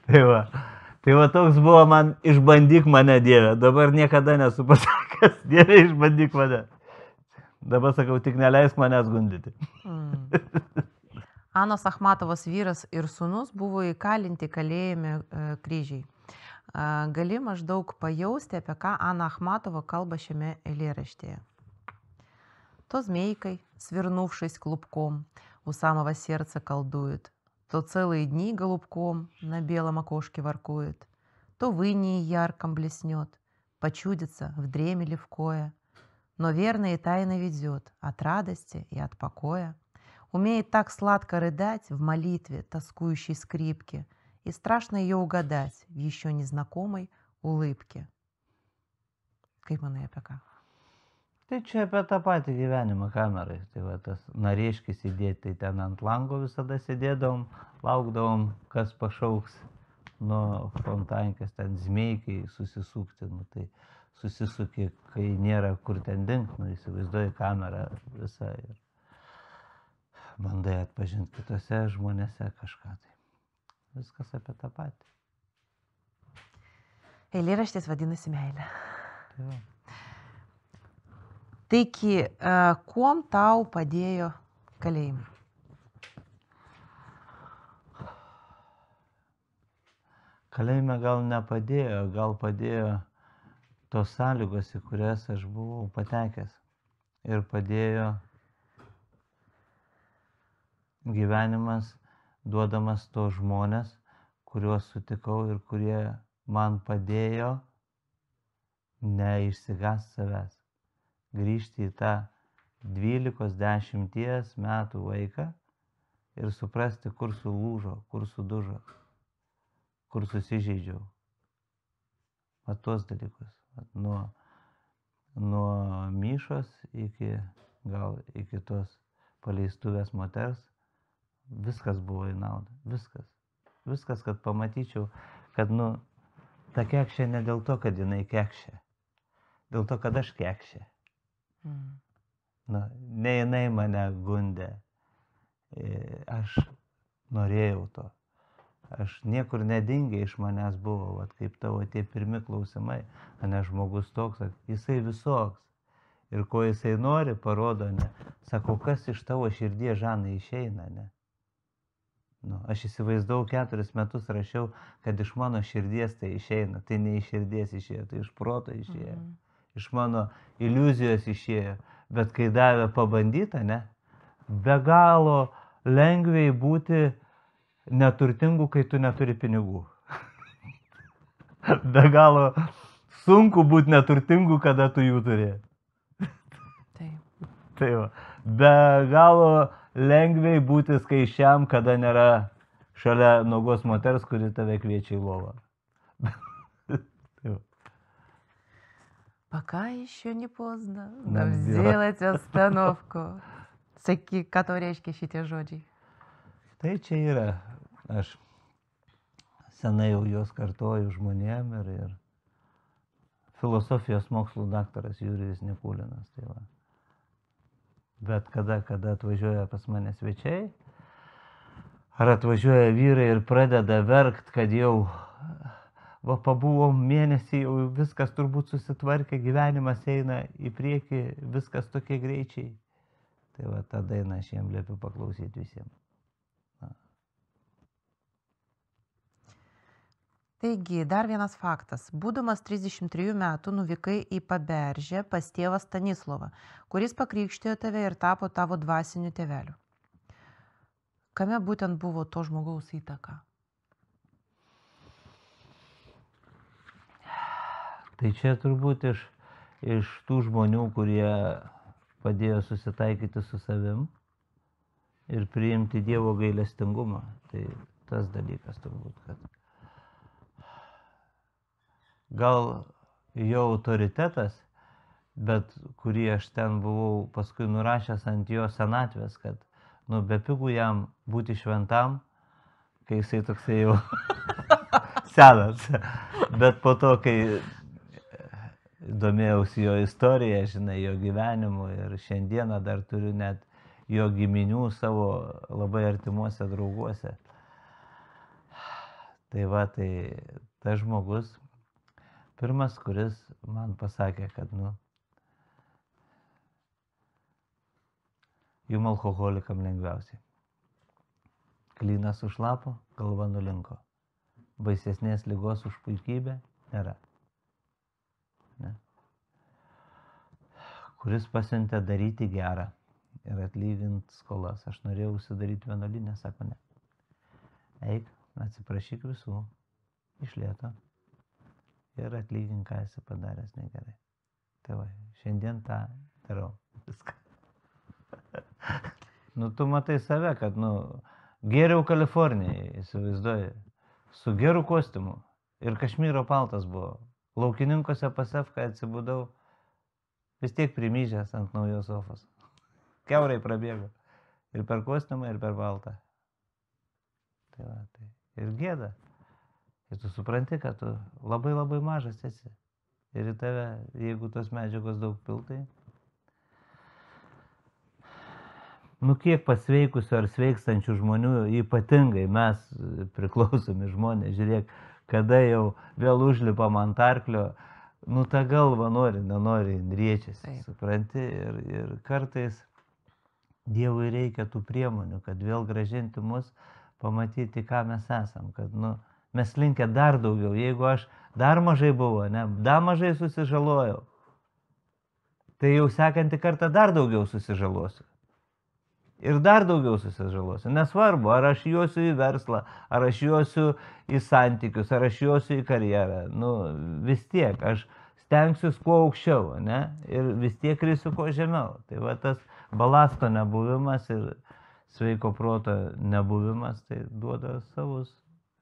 Tai va toks buvo man, išbandyk mane, Dieve. Dabar niekada nesu pasakęs, Dieve, išbandyk mane. Dabar sakau, tik neleisk manęs gundyti. Anos Achmatovos vyras ir sūnus buvo įkalinti kalėjime kryžiai. Gali maždaug pajausti, apie ką Ana Ахматова kalba šiame eilėraštyje. То змейкой, свернувшись клубком, у самого сердца колдует, то целые дни голубком на белом окошке воркует, то в инии ярком блеснет, почудится в дреме левкое, но верно и тайно ведет от радости и от покоя, умеет так сладко рыдать в молитве тоскующей скрипки, и страшно ее угадать в еще незнакомой улыбке. Kaip manai apie ką? Tai čia apie tą patį gyvenimą kamerai. Tai va tas narėškis įdėti, tai ten ant lango visada sėdėdavom, laukdavom, kas pašauks nuo fontankės, ten zmeikiai susisukti, nu tai susisuki, kai nėra kur ten dingt, nu įsivaizduoji kamerą visą ir bandai atpažinti kitose žmonėse kažką. Tai viskas apie tą patį. Eilėraštis vadinasi meilė. Tai va. Taigi, kuom tau padėjo kalėjimai? Kalėjime gal nepadėjo, gal padėjo tos sąlygos, į kurias aš buvau patekęs. Ir padėjo gyvenimas, duodamas tos žmonės, kuriuos sutikau ir kurie man padėjo neišsigąsti savęs. grįžti į tą 12-10 metų vaiką ir suprasti, kur sulūžo, kur sudužo, kur susižeidžiau. Va tuos dalykus. Nuo Myšos iki tos paleistuvės moters viskas buvo į naudą. Viskas, kad pamatyčiau, kad ta kekšė ne dėl to, kad jinai kekšė. Dėl to, kad aš kekšė. Ne jinai mane gundė. Aš norėjau to. Aš niekur nedingė iš manęs buvo, vat, kaip tavo tie pirmi klausimai, ane žmogus toks, jisai visoks. Ir ko jisai nori, parodo, ne. Sako, kas iš tavo širdies, Žanai, išeina, ne. Aš įsivaizdavau 4 metus rašiau, kad iš mano širdies tai išeina. Tai ne iš širdies išėjo, tai iš proto išėjo. Iš mano iliuzijos išėjo. Bet kai davė pabandyti, ne, be galo lengviai būti neturtingu, kai tu neturi pinigų. Be galo sunku būti neturtingu, kada tu jų turi. Tai va. Be galo lengviai būti skaičiam, kada nėra šalia nuogos moters, kuri tave kviečia į lovą. Пока еще не поздно, нам сделать остановку. Sakyk, ką tau reiškia šitie žodžiai? Tai čia yra, aš senai jau juos kartoju žmonėm ir filosofijos mokslų daktaras Jurijus Nikulinas. Tai va. Bet kada atvažiuoja pas mane svečiai, ar atvažiuoja vyrai ir pradeda verkt, kad jau pabuvom mėnesį, jau viskas turbūt susitvarkė, gyvenimas eina į priekį, viskas tokie greičiai. Tai va, tą dainą aš jiem liepiu paklausyti visiems. Taigi, dar vienas faktas. Būdamas 33 metų nuvykai į Paberžę pas tėvą Stanislovą, kuris pakrikštijo tave ir tapo tavo dvasiniu tėveliu. Kame būtent buvo to žmogaus įtaka? Tai čia turbūt iš tų žmonių, kurie padėjo susitaikyti su savim ir priimti Dievo gailestingumą. Tai tas dalykas turbūt, kad gal jo autoritetas, bet kurį aš ten buvau paskui nurašęs ant jo senatvės, kad bepigu jam būti šventam, kai jisai toksai jau senas. Bet po to, kai domėjausi jo istoriją, žinai, jo gyvenimu ir šiandieną dar turiu net jo giminių savo labai artimuose drauguose. Tai va, tai tas žmogus pirmas, kuris man pasakė, kad jum alkoholikam lengviausiai. Klynas užlapo, galva nulinko. Baisesnės ligos už puikybę nėra. Ne? Kuris pasiuntė daryti gerą ir atlyginti skolas. Aš norėjau užsidaryti vienuolyne, sako ne. Eik, atsiprašyk visų, iš lėto ir atlygink, ką esi padaręs negerai. Tai va, šiandien tą darau viską. Tu matai save, kad, geriau Kalifornijai, įsivaizduoji, su geru kostiumu ir Kašmyro paltas buvo. Laukininkose pasefką atsibudau, vis tiek primyžęs ant naujos sofos. Kiaurai prabėgo. Ir per kostiumą, ir per baltą. Tai va, tai. Ir gėda. Ir tu supranti, kad tu labai labai mažas esi. Ir į tave, jeigu tos medžiagos daug piltai. Kiek pasveikusių ar sveikstančių žmonių, ypatingai mes priklausomi žmonės, žiūrėk, kada jau vėl užlipam ant arklio, ta galva nenori, riečiasi, supranti, ir kartais Dievui reikia tų priemonių, kad vėl grąžinti mus, pamatyti, ką mes esam, kad, mes linkę dar daugiau, jeigu aš dar mažai buvau, dar mažai susižalojau, tai jau sekantį kartą dar daugiau susižalosiu. Ir dar daugiau susižalosiu. Nesvarbu, ar aš juosiu į verslą, ar aš juosiu į santykius, ar aš juosiu į karjerą. Vis tiek, aš stengsiuos kuo aukščiau, ne? Ir vis tiek krisiu kuo žemiau. Tai va tas balasto nebuvimas ir sveiko proto nebuvimas, tai duoda savus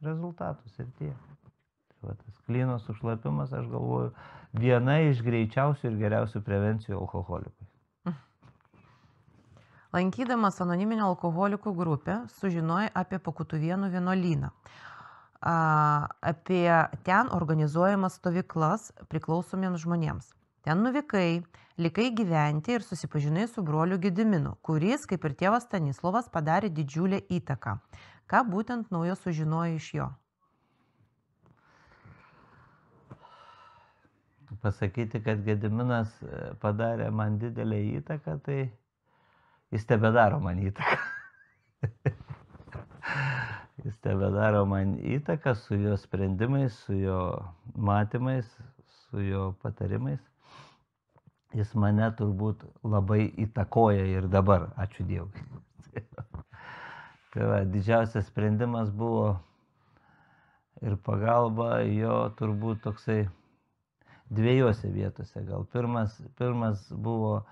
rezultatus ir tiek. Tai va tas klyno sušlapimas, aš galvoju, viena iš greičiausių ir geriausių prevencijų alkoholikui. Lankydamas anoniminio alkoholikų grupę, sužinojai apie Pakutuvėnų vienuolyną. Apie ten organizuojamas stovyklas priklausomiems žmonėms. Ten nuvykai, likai gyventi ir susipažinai su broliu Gediminu, kuris, kaip ir tėvas Stanislovas, padarė didžiulę įtaką. Ką būtent naujo sužinojai iš jo? Pasakyti, kad Gediminas padarė man didelę įtaką, tai jis tebedaro man įtaką. Jis tebedaro man įtaką su jo sprendimais, su jo matymais, su jo patarimais. Jis mane turbūt labai įtakoja ir dabar, ačiū Dievui. Tai va, didžiausias sprendimas buvo ir pagalba jo turbūt toksai dviejose vietose. Gal pirmas buvo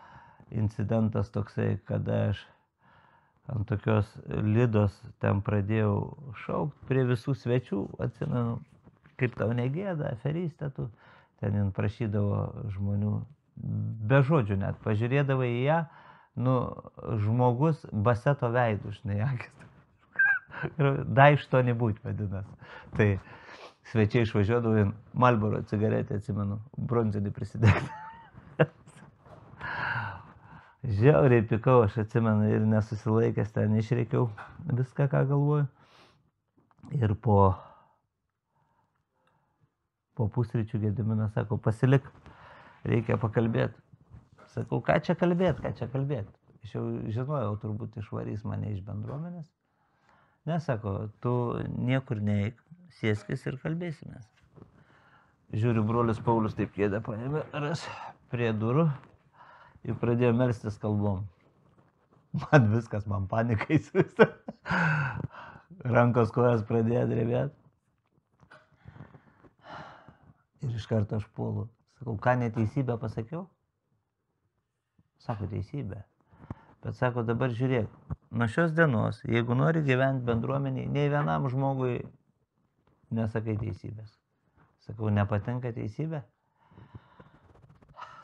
incidentas toksai, kada aš ant tokios lidos ten pradėjau šaukti prie visų svečių, atsimenu, kaip tau negėda, aferistė tu, ten jin prašydavo žmonių, be žodžių net, pažiūrėdavai į ją, nu, žmogus baseto veidų, žinai, akis. Daišto nebūt, vadinas. Tai svečiai išvažiuodavo, Marlboro cigaretę, atsimenu, bronzinį prisidegti. Žiauriai pikau, aš atsimenu, ir nesusilaikęs ten išreikiau viską, ką galvoju. Ir po pusryčių Gediminas sako, pasilik, reikia pakalbėti. Sakau, ką čia kalbėti? Aš jau žinojau, turbūt išvarys mane iš bendruomenės. Nesako, tu niekur neik, sėskis ir kalbėsimės. Žiūriu, brolis Paulius taip kėdę paėmė prie durų ir pradėjo melstis kalbom. Man viskas, man panika įsivista. Rankos kojas pradėjo drebėti. Ir iš karto aš puolu. Sakau, ką neteisybę pasakiau? Sako, teisybę. Bet sako, dabar žiūrėk, nuo šios dienos, jeigu nori gyventi bendruomeniai, nei vienam žmogui nesakai teisybės. Sakau, nepatinka teisybė?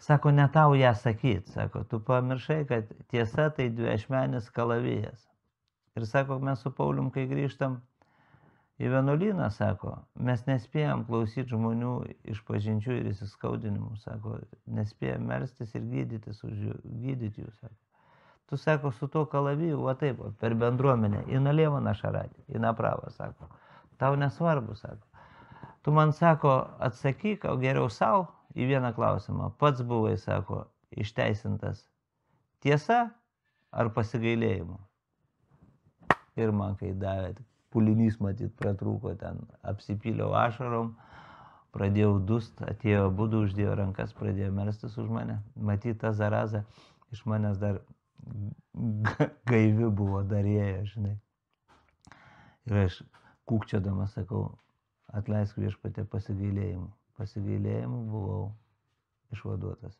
Sako, ne tau ją sakyt. Sako, tu pamiršai, kad tiesa tai dviašmenis kalavijas. Ir sako, mes su Paulium, kai grįžtam į vienuolyną, sako, mes nespėjom klausyti žmonių išpažinčių ir įsiskaudinimų. Sako, nespėjom melstis ir gydyti jų, sako. Tu, sako, su tuo kalaviju, va taip, per bendruomenę, į nalėvą našaratį, į napravą, sako. Tau nesvarbu, sako. Tu man, sako, atsakyk, o geriau savo į vieną klausimą. Pats buvai, sako, išteisintas tiesa ar pasigailėjimu? Ir man, kai davė, pulinys, matyt, pratrūko ten, apsipyliau ašarom, pradėjau dust, atėjo abudu, uždėjo rankas, pradėjo melstis už mane. Matyt, ta zaraza iš manęs dar gaivi buvo, darėja, žinai. Ir aš kūkčiodamas sakau, atleisk Viešpatie pasigailėjimu. Pasigailėjimu buvau išvaduotas.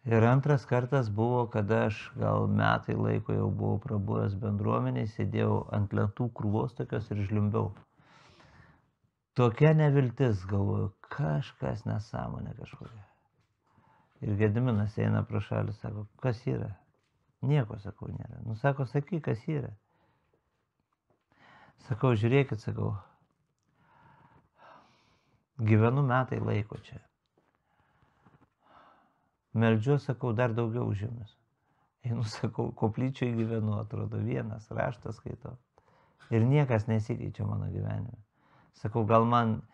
Ir antras kartas buvo, kada aš gal metai laiko jau buvau prabuvęs bendruomeniai, sėdėjau ant lentų krūvos tokios ir žliumbiau. Tokia neviltis, galvoju, kažkas nesąmonė kažkokia. Ir Gediminas eina pro šalį, sako, kas yra? Nieko, sakau, nėra. Nu, sako, sakyk, kas yra. Sakau, žiūrėkit, sakau, gyvenu metai laiko čia. Meldžiu, sakau, dar daugiau už jumis. Einu, sakau, koplyčiai gyvenu, atrodo, vienas raštas skaitau. Ir niekas nesikeičia mano gyvenime. Sakau, gal man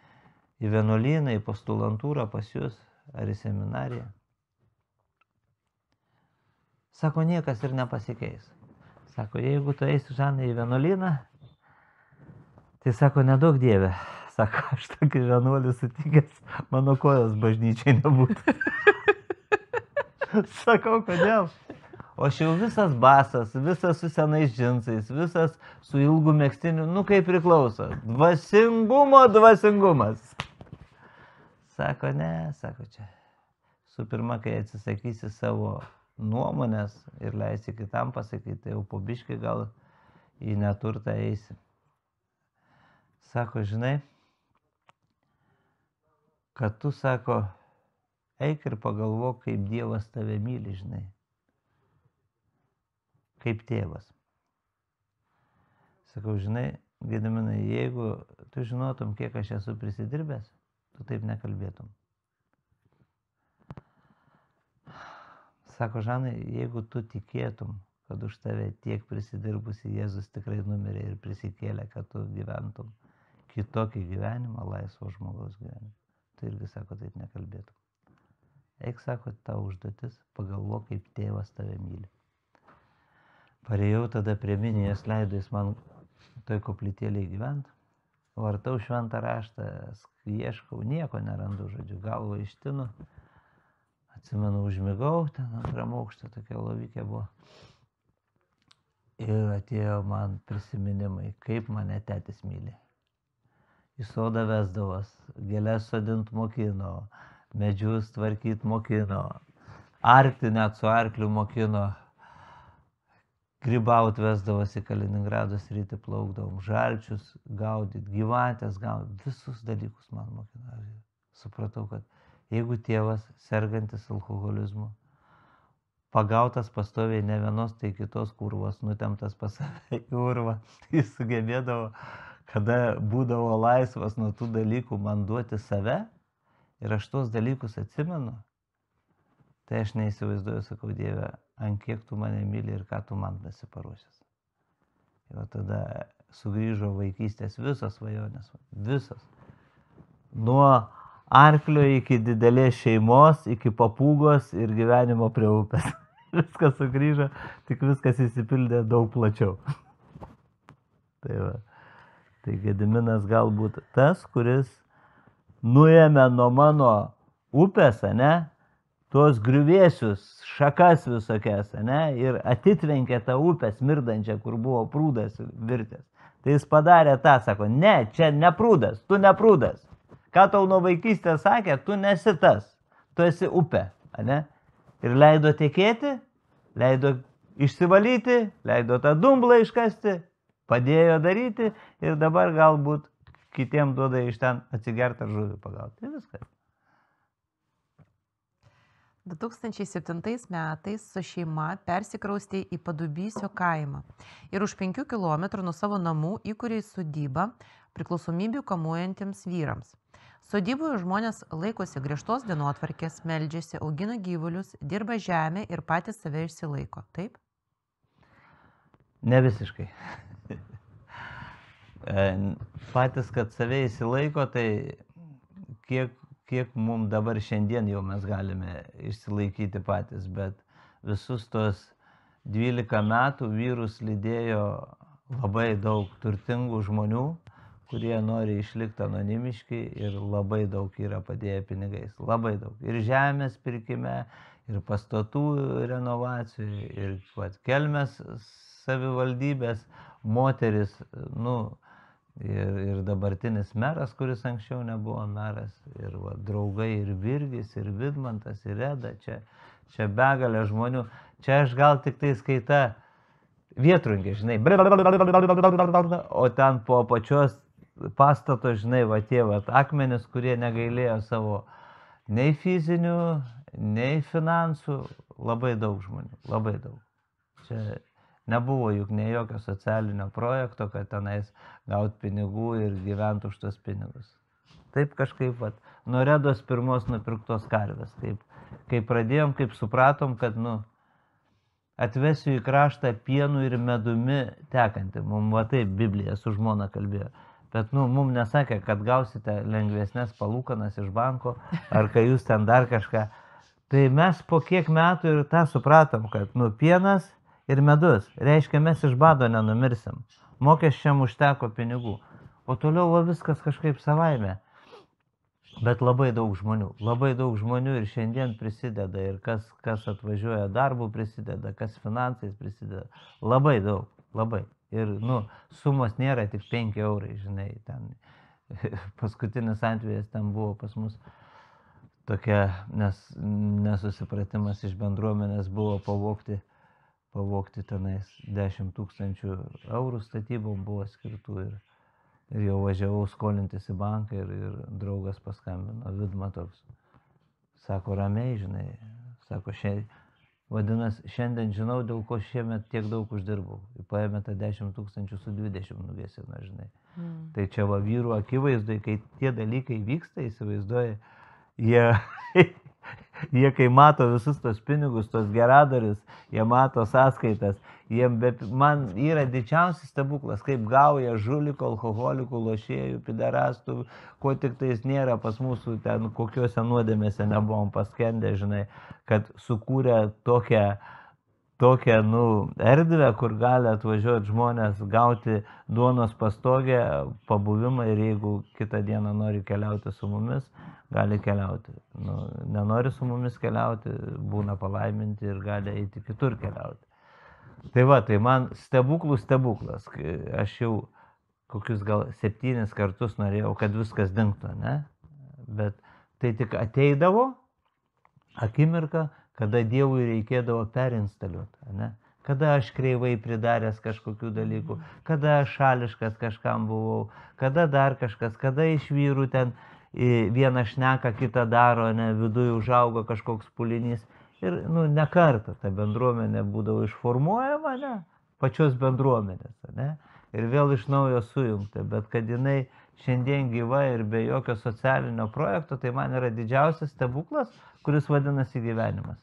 į vienuolyną, į postulantūrą pas jūs, ar į seminariją. Sako, niekas ir nepasikeis. Sako, jeigu tu eisi, Žanai, į vienuolyną, tai sako, nedaug Dieve. Sako, aš tokį vienuolį sutikęs, mano kojos bažnyčiai nebūtų. Sakau, kodėl? O aš jau visas basas, visas su senais džinsais, visas su ilgu megztiniu, nu kaip priklauso. Dvasingumas. Sako, ne, sako čia. Su pirma, kai atsisakysi savo nuomonės ir leisi kitam pasakyti, tai jau po biškį gal į neturtą eisi. Sako, žinai, kad tu, sako, eik ir pagalvok, kaip Dievas tave myli, žinai. Kaip tėvas. Sakau, žinai, Gediminai, jeigu tu žinotum, kiek aš esu prisidirbęs, tu taip nekalbėtum. Sako, Žanai, jeigu tu tikėtum, kad už tave tiek prisidirbusi Jėzus tikrai numirė ir prisikėlė, kad tu gyventum kitokį gyvenimą, laisvo žmogaus gyvenimą, tu irgi, sako, taip nekalbėtum. Eik, sako, tau užduotis, pagalvok, kaip tėvas tave myli. Parėjau tada prie minijos, leido jis man toj koplytėlėje gyventi. Vartau šventą raštą, ieškau, nieko nerandu, žodžiu, galvą ištinu. Atsimenu, užmigau, ten antram aukšte tokia lovykė buvo. Ir atėjo man prisiminimai, kaip mane tėtis myli. Į sodą vesdavos, gėlės sodint mokino, medžius tvarkyt mokino, arti net su arkliu mokino. Grybaut vesdavos į Kaliningrado sritį, plaukdavom, žalčius gaudyt, gyvatės gaudyt, visus dalykus man mokino. Supratau, kad jeigu tėvas sergantis alkoholizmu, pagautas pastoviai ne vienos, tai kitos kurvos, nutemtas pas save į urvą, jis sugebėdavo, kada būdavo laisvas nuo tų dalykų, man duoti save ir aš tos dalykus atsimenu, tai aš neįsivaizduoju, sakau, Dieve, ant kiek tu mane myli ir ką tu man esi paruošęs. Ir tada sugrįžo vaikystės visos svajonės, visos. Nuo arklio iki didelės šeimos, iki papūgos ir gyvenimo prie upės. Viskas sugrįžo, tik viskas įsipildė daug plačiau. Tai va. Tai Gediminas galbūt tas, kuris nuėmė nuo mano upės, ne? Tuos griuvėsius, šakas visokias, ne, ir atitvenkė tą upę smirdančią, kur buvo prūdas virtęs. Tai jis padarė tą, sako, ne, čia ne prūdas, tu ne prūdas. Ką tau nuo vaikystės sakė, tu nesi tas, tu esi upė, ne? Ir leido tekėti, leido išsivalyti, leido tą dumblą iškasti, padėjo daryti ir dabar galbūt kitiem duoda iš ten atsigerti ar žuvį pagauti. Tai viskas. 2007 metais su šeima persikraustė į Padubysio kaimą ir už 5 kilometrų nuo savo namų įkūrė sodybą priklausomybių kamuojantiems vyrams. Sodyboje žmonės laikosi griežtos dienotvarkės, meldžiasi, augina gyvulius, dirba žemę ir patys save išsilaiko. Taip? Ne visiškai. Patys, kad save išsilaiko, tai kiek mums dabar šiandien jau mes galime išsilaikyti patys, bet visus tos 12 metų vyrus lydėjo labai daug turtingų žmonių, kurie nori išlikti anonimiški ir labai daug yra padėję pinigais. Labai daug. Ir žemės pirkime, ir pastatų renovacijų, ir Kelmės savivaldybės moteris, ir dabartinis meras, kuris anksčiau nebuvo meras, ir draugai, ir Virgis, ir Vidmantas, ir Reda, čia begalė žmonių. Čia aš gal tik tai skaita Vėtrungė, žinai, o ten po pačios pastato, žinai, tie akmenis, kurie negailėjo savo nei fizinių, nei finansų, labai daug žmonių, labai daug. Čia nebuvo juk ne jokio socialinio projekto, kad tenais gaut pinigų ir gyventi už tos pinigus. Taip kažkaip, nuo Redos pirmos nupirktos karvės. Kaip pradėjom, kaip supratom, kad, atvesiu į kraštą pienu ir medumi tekantį. Mums taip Biblija su žmona kalbėjo. Bet, mums nesakė, kad gausite lengvesnės palūkanas iš banko, ar kai jūs ten dar kažką. Tai mes po kiek metų ir tą supratom, kad, pienas ir medus. Reiškia, mes iš bado nenumirsim. Mokesčiam užteko pinigų. O toliau viskas kažkaip savaime. Bet labai daug žmonių ir šiandien prisideda. Ir kas atvažiuoja darbų prisideda, kas finansais prisideda. Labai daug, labai. Ir, sumos nėra tik 5 eurai, žinai. Ten paskutinis atvejas ten buvo pas mus tokia nesusipratimas iš bendruomenės buvo pavogti tenais 10 000 eurų statybom buvo skirtų ir jau važiavau skolintis į banką ir draugas paskambino, Vidma toks. Sako, ramiai, žinai, sako, vadinasi, šiandien žinau, dėl ko šiemet tiek daug uždirbau. Paėmė tą 10 000 su 20 nugesina, žinai. Tai čia va vyrų akivaizdai, kai tie dalykai vyksta, įsivaizduoja, jie kai mato visus tos pinigus, tos geradarius, jie mato sąskaitas, man yra didžiausias stebuklas, kaip gauja žulikų, alkoholikų, lošėjų, piderastų, ko tik tais nėra pas mūsų ten, kokiuose nuodėmėse nebuvom paskendę, žinai, kad sukūrė tokią erdvę, kur gali atvažiuoti žmonės, gauti duonos pastogę, pabuvimą ir jeigu kitą dieną nori keliauti su mumis, gali keliauti. Nenori su mumis keliauti, būna palaiminti ir gali eiti kitur keliauti. Tai va, tai man stebuklas. Aš jau kokius gal 7 kartus norėjau, kad viskas dingtų, ne? Bet tai tik ateidavo akimirka, kada Dievui reikėdavo perinstaliuoti, ne? Kada aš kreivai pridaręs kažkokių dalykų, kada aš šališkas kažkam buvau, kada dar kažkas, kada iš vyrų ten vieną šneka, kitą daro, ne, viduje užaugo kažkoks pulinys. Ir, ne kartą ta bendruomenė būdavo išformuojama, ne, pačios bendruomenės, ne, ir vėl iš naujo sujungta, bet kad jinai šiandien gyva ir be jokio socialinio projekto, tai man yra didžiausias stebuklas, kuris vadinasi gyvenimas.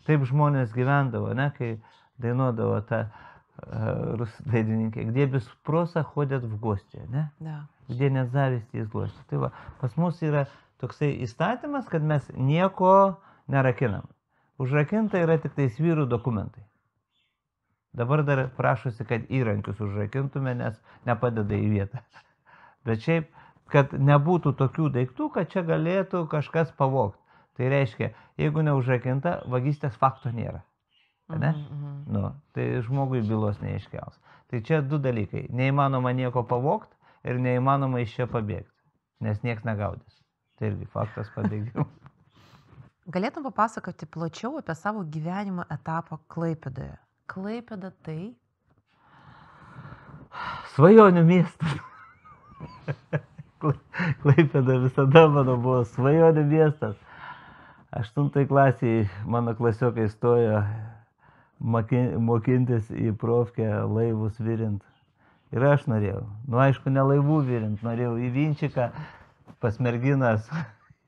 Taip žmonės gyvendavo, ne, kai dainuodavo ta rusų dainininkė, где без спроса ходят в гости, ne, где нет зависти из злости. Tai va, pas mus yra toksai įstatymas, kad mes nieko nerakinam. Užrakinta yra tik tais vyrų dokumentai. Dabar dar prašosi, kad įrankius užrakintume, nes nepadeda į vietą. Bet šiaip, kad nebūtų tokių daiktų, kad čia galėtų kažkas pavogti. Tai reiškia, jeigu neužrakinta, vagystės fakto nėra. Ne? Tai žmogui bylos neiškels. Tai čia 2 dalykai. Neįmanoma nieko pavogti ir neįmanoma iš čia pabėgti, nes nieks negaudys. Tai irgi faktas pabėgimo. Galėtum papasakoti plačiau apie savo gyvenimo etapą Klaipėdoje. Klaipėda tai? Svajonių miestas. Klaipėda visada mano buvo svajonių miestas. 8 klasėje mano klasiokai stojo mokintis į profkę laivus virint. Ir aš norėjau. Aišku, ne laivų virint, norėjau į Vinčiką pas merginas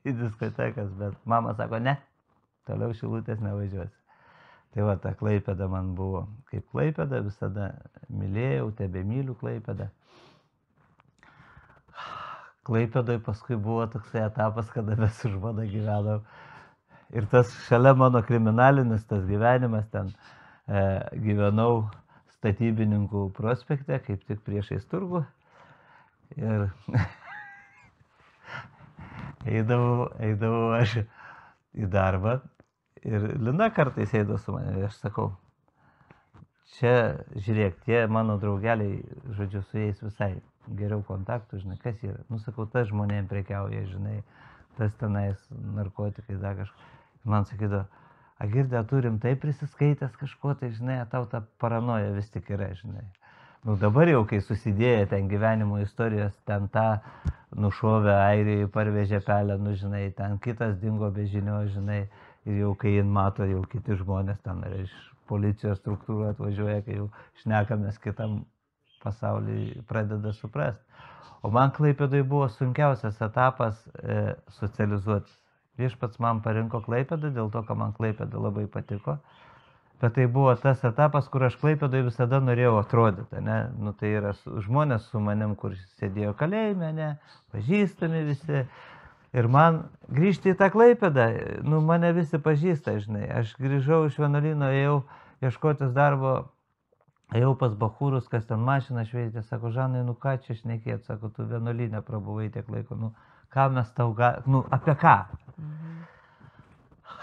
į diskotekas, bet mama sako, ne, toliau Šilutės nevažiuosi. Tai va, ta Klaipėda man buvo kaip Klaipėda, visada mylėjau, tebemyliu Klaipėdą. Klaipėdoje paskui buvo toksai etapas, kada mes su žmona gyvenom. Ir tas šalia mano kriminalinis tas gyvenimas, ten gyvenau statybininkų prospekte, kaip tik priešais turgų. Ir eidavau aš į darbą ir Lina kartais eidavo su manimi ir aš sakau, čia, žiūrėk, tie mano draugeliai, žodžiu, su jais visai geriau kontaktų, žinai, kas yra. Sakau, tas žmonėm prekiauja, žinai, tas tenais narkotikai, dar kažką. Man sakydavo, Girdė, turim taip prisiskaitęs kažko, tai, žinai, tau ta paranoja vis tik yra, žinai. Dabar jau, kai susidėjo ten gyvenimo istorijos, ten tą nušovė Airijai, parvežė pelę, žinai, ten kitas dingo be žinio, žinai, ir jau kai jin mato, jau kiti žmonės ten ar iš policijos struktūrų atvažiuoja, kai jau šnekamės kitam pasauliui pradeda suprasti. O man Klaipėdoje buvo sunkiausias etapas socializuotis. Viešpats man parinko Klaipėdą, dėl to, kad man Klaipėda labai patiko. Bet tai buvo tas etapas, kur aš Klaipėdoje visada norėjau atrodyti. Ne? Tai yra žmonės su manim, kur sėdėjo kalėjime, ne? Pažįstami visi. Ir man grįžti į tą Klaipėdą, mane visi pažįsta, žinai. Aš grįžau iš vienuolyno, ėjau ieškotis darbo, ėjau pas bachūrus, kas ten mašiną šveitė, sako, Žanai, ką čia šnekėt, sako, tu vienuolyne prabuvai tiek laiko, ką mes tau apie ką?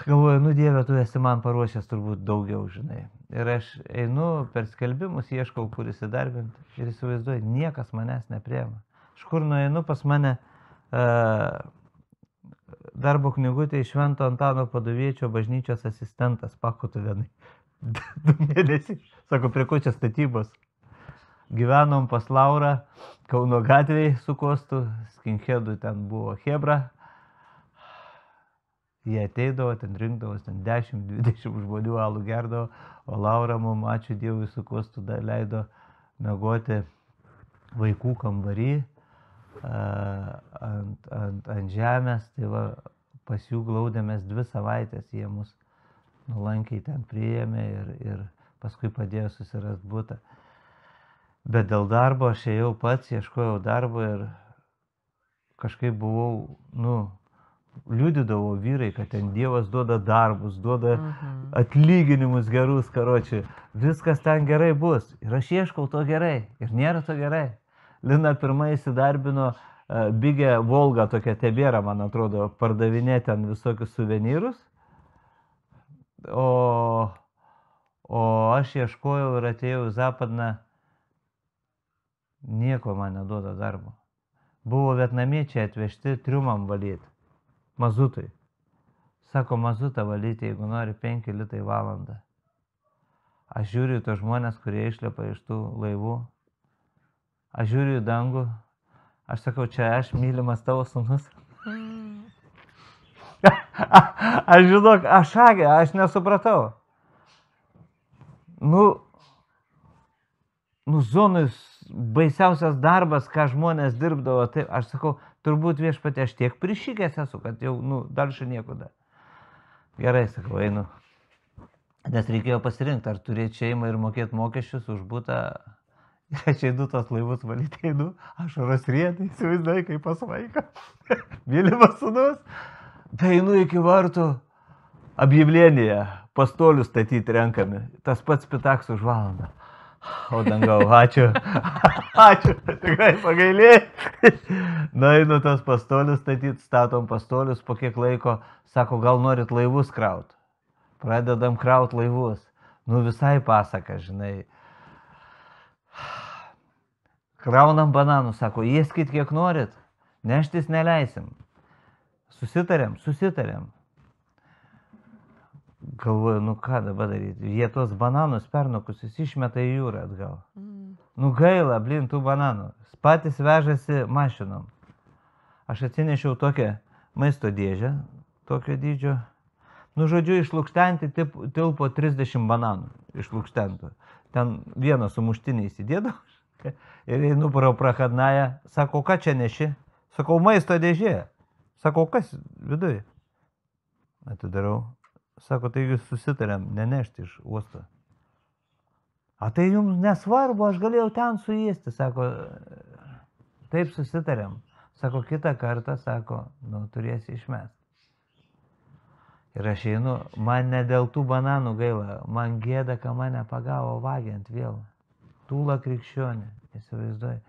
Galvoju, Dieve, tu esi man paruošęs turbūt daugiau, žinai. Ir aš einu per skelbimus, ieškau, kur įsidarbinti ir įsivaizduoju, niekas manęs nepriema. Iš kur nueinu, pas mane darbo knygutė Švento Antano Paduviečio bažnyčios asistentas, Pakutuvenai. 2 mėnesiai. Sako, prie ko čia statybos? Gyvenom pas Laurą, Kauno gatvėje su Kostu, skinheadų ten buvo hebra. Jie ateidavo, ten rinkdavo, ten 10-20 žmonių alų gerdavo, o Laura mum, ačiū Dievui, su Kostu leido mėgoti vaikų kambarį ant žemės. Tai va, pas jų glaudėmės 2 savaitės, jie mus nuolankiai ten priėmė ir paskui padėjo susirasti butą. Bet dėl darbo aš ėjau pats, ieškojau darbo ir kažkaip buvau, liudydavau vyrai, kad ten Dievas duoda darbus, duoda atlyginimus gerus, karočiui. Viskas ten gerai bus. Ir aš ieškau to gerai. Ir nėra to gerai. Lina pirmai įsidarbino Bigė Volga, tokia tebėra, man atrodo, pardavinė ten visokius suvenyrus. O aš ieškojau ir atėjau į Zapadną. Nieko man neduoda darbo. Buvo vietnamiečiai atvežti triumam valyti. Mazutui. Sako, mazutą valyti, jeigu nori 5 litai valandą. Aš žiūriu į tos žmonės, kurie išlipa iš tų laivų. Aš žiūriu į dangų. Aš sakau, čia aš mylimas tavo sūnus. Aš žinok, aš nesupratau. Zonui baisiausias darbas, ką žmonės dirbdavo, taip, aš sakau, turbūt viešpatė, aš tiek prišykęs esu, kad jau, dar nieko dar. Gerai, sakau, einu. Nes reikėjo pasirinkti, ar turėti šeimą ir mokėti mokesčius už butą. Ir aš einu tos laivus valyti, einu, aš rasriedai, įsivaizduoju, kaip pas vaiką. Mylimas sūnus. Tai einu iki vartų, Abjevlėnėje, pastolius statyti renkami. Tas pats pitaks už valandą. O dangau, ačiū, tikrai pagailėjai. Einu tos pastolius statyti, statom pastolius, po kiek laiko, sako, gal norit laivus kraut. Pradedam kraut laivus. Visai pasaka, žinai. Kraunam bananų, sako, ėskit kiek norit, neštis neleisim. Susitarėm. Galvoju, ką dabar daryti. Jie tos bananus pernokusius išmeta į jūrą atgal. Gaila, tų bananų. Patys vežasi mašinom. Aš atsinešiau tokią maisto dėžę, tokio dydžio. Žodžiu, išlukštenti tilpo 30 bananų. Išlukštentų. Ten vieną sumuštinį įsidėdau. Ir einu pro prahadnają. Sako, ką čia neši? Sakau, maisto dėžė. Sakau, kas viduje? Atidarau. Sako, taigi susitarėm nenešti iš uosto. A tai jums nesvarbu, aš galėjau ten suėsti. Sako, taip susitarėm. Sako, kitą kartą, sako, turėsi išmesti. Ir aš einu, man ne dėl tų bananų gaila, man gėda, kad mane pagavo vagiant vėl. Tūla krikščionė, įsivaizduoju.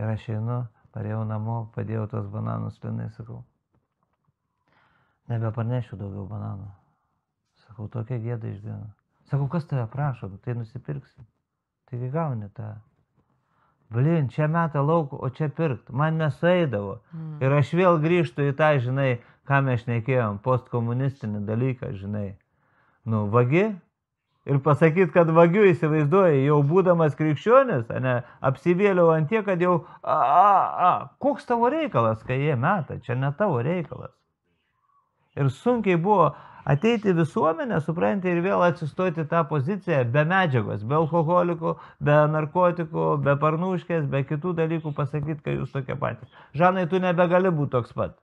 Ir aš einu, parėjau namo, padėjau tos bananus Linai, sakau, nebeparnešiu daugiau bananų. Sakau, tokia gėda išgyvenu. Sakau, kas tave prašo, tai nusipirksi. Taigi gauni tą. Blin, čia meta lauk, o čia pirkt. Man nesueidavo. Ir aš vėl grįžtu į tą, žinai, ką mes šnekėjom, postkomunistinį dalyką, žinai. Vagi. Ir pasakyti, kad vagiu įsivaizduoji, jau būdamas krikščionis, apsivėliau ant tiek, kad jau, koks tavo reikalas, kai jie meta, čia ne tavo reikalas. Ir sunkiai buvo ateiti visuomenę, supranti, ir vėl atsistoti tą poziciją be medžiagos, be alkoholikų, be narkotikų, be parnuškės, be kitų dalykų pasakyti, kad jūs tokie patys. Žanai, tu nebegali būti toks pat.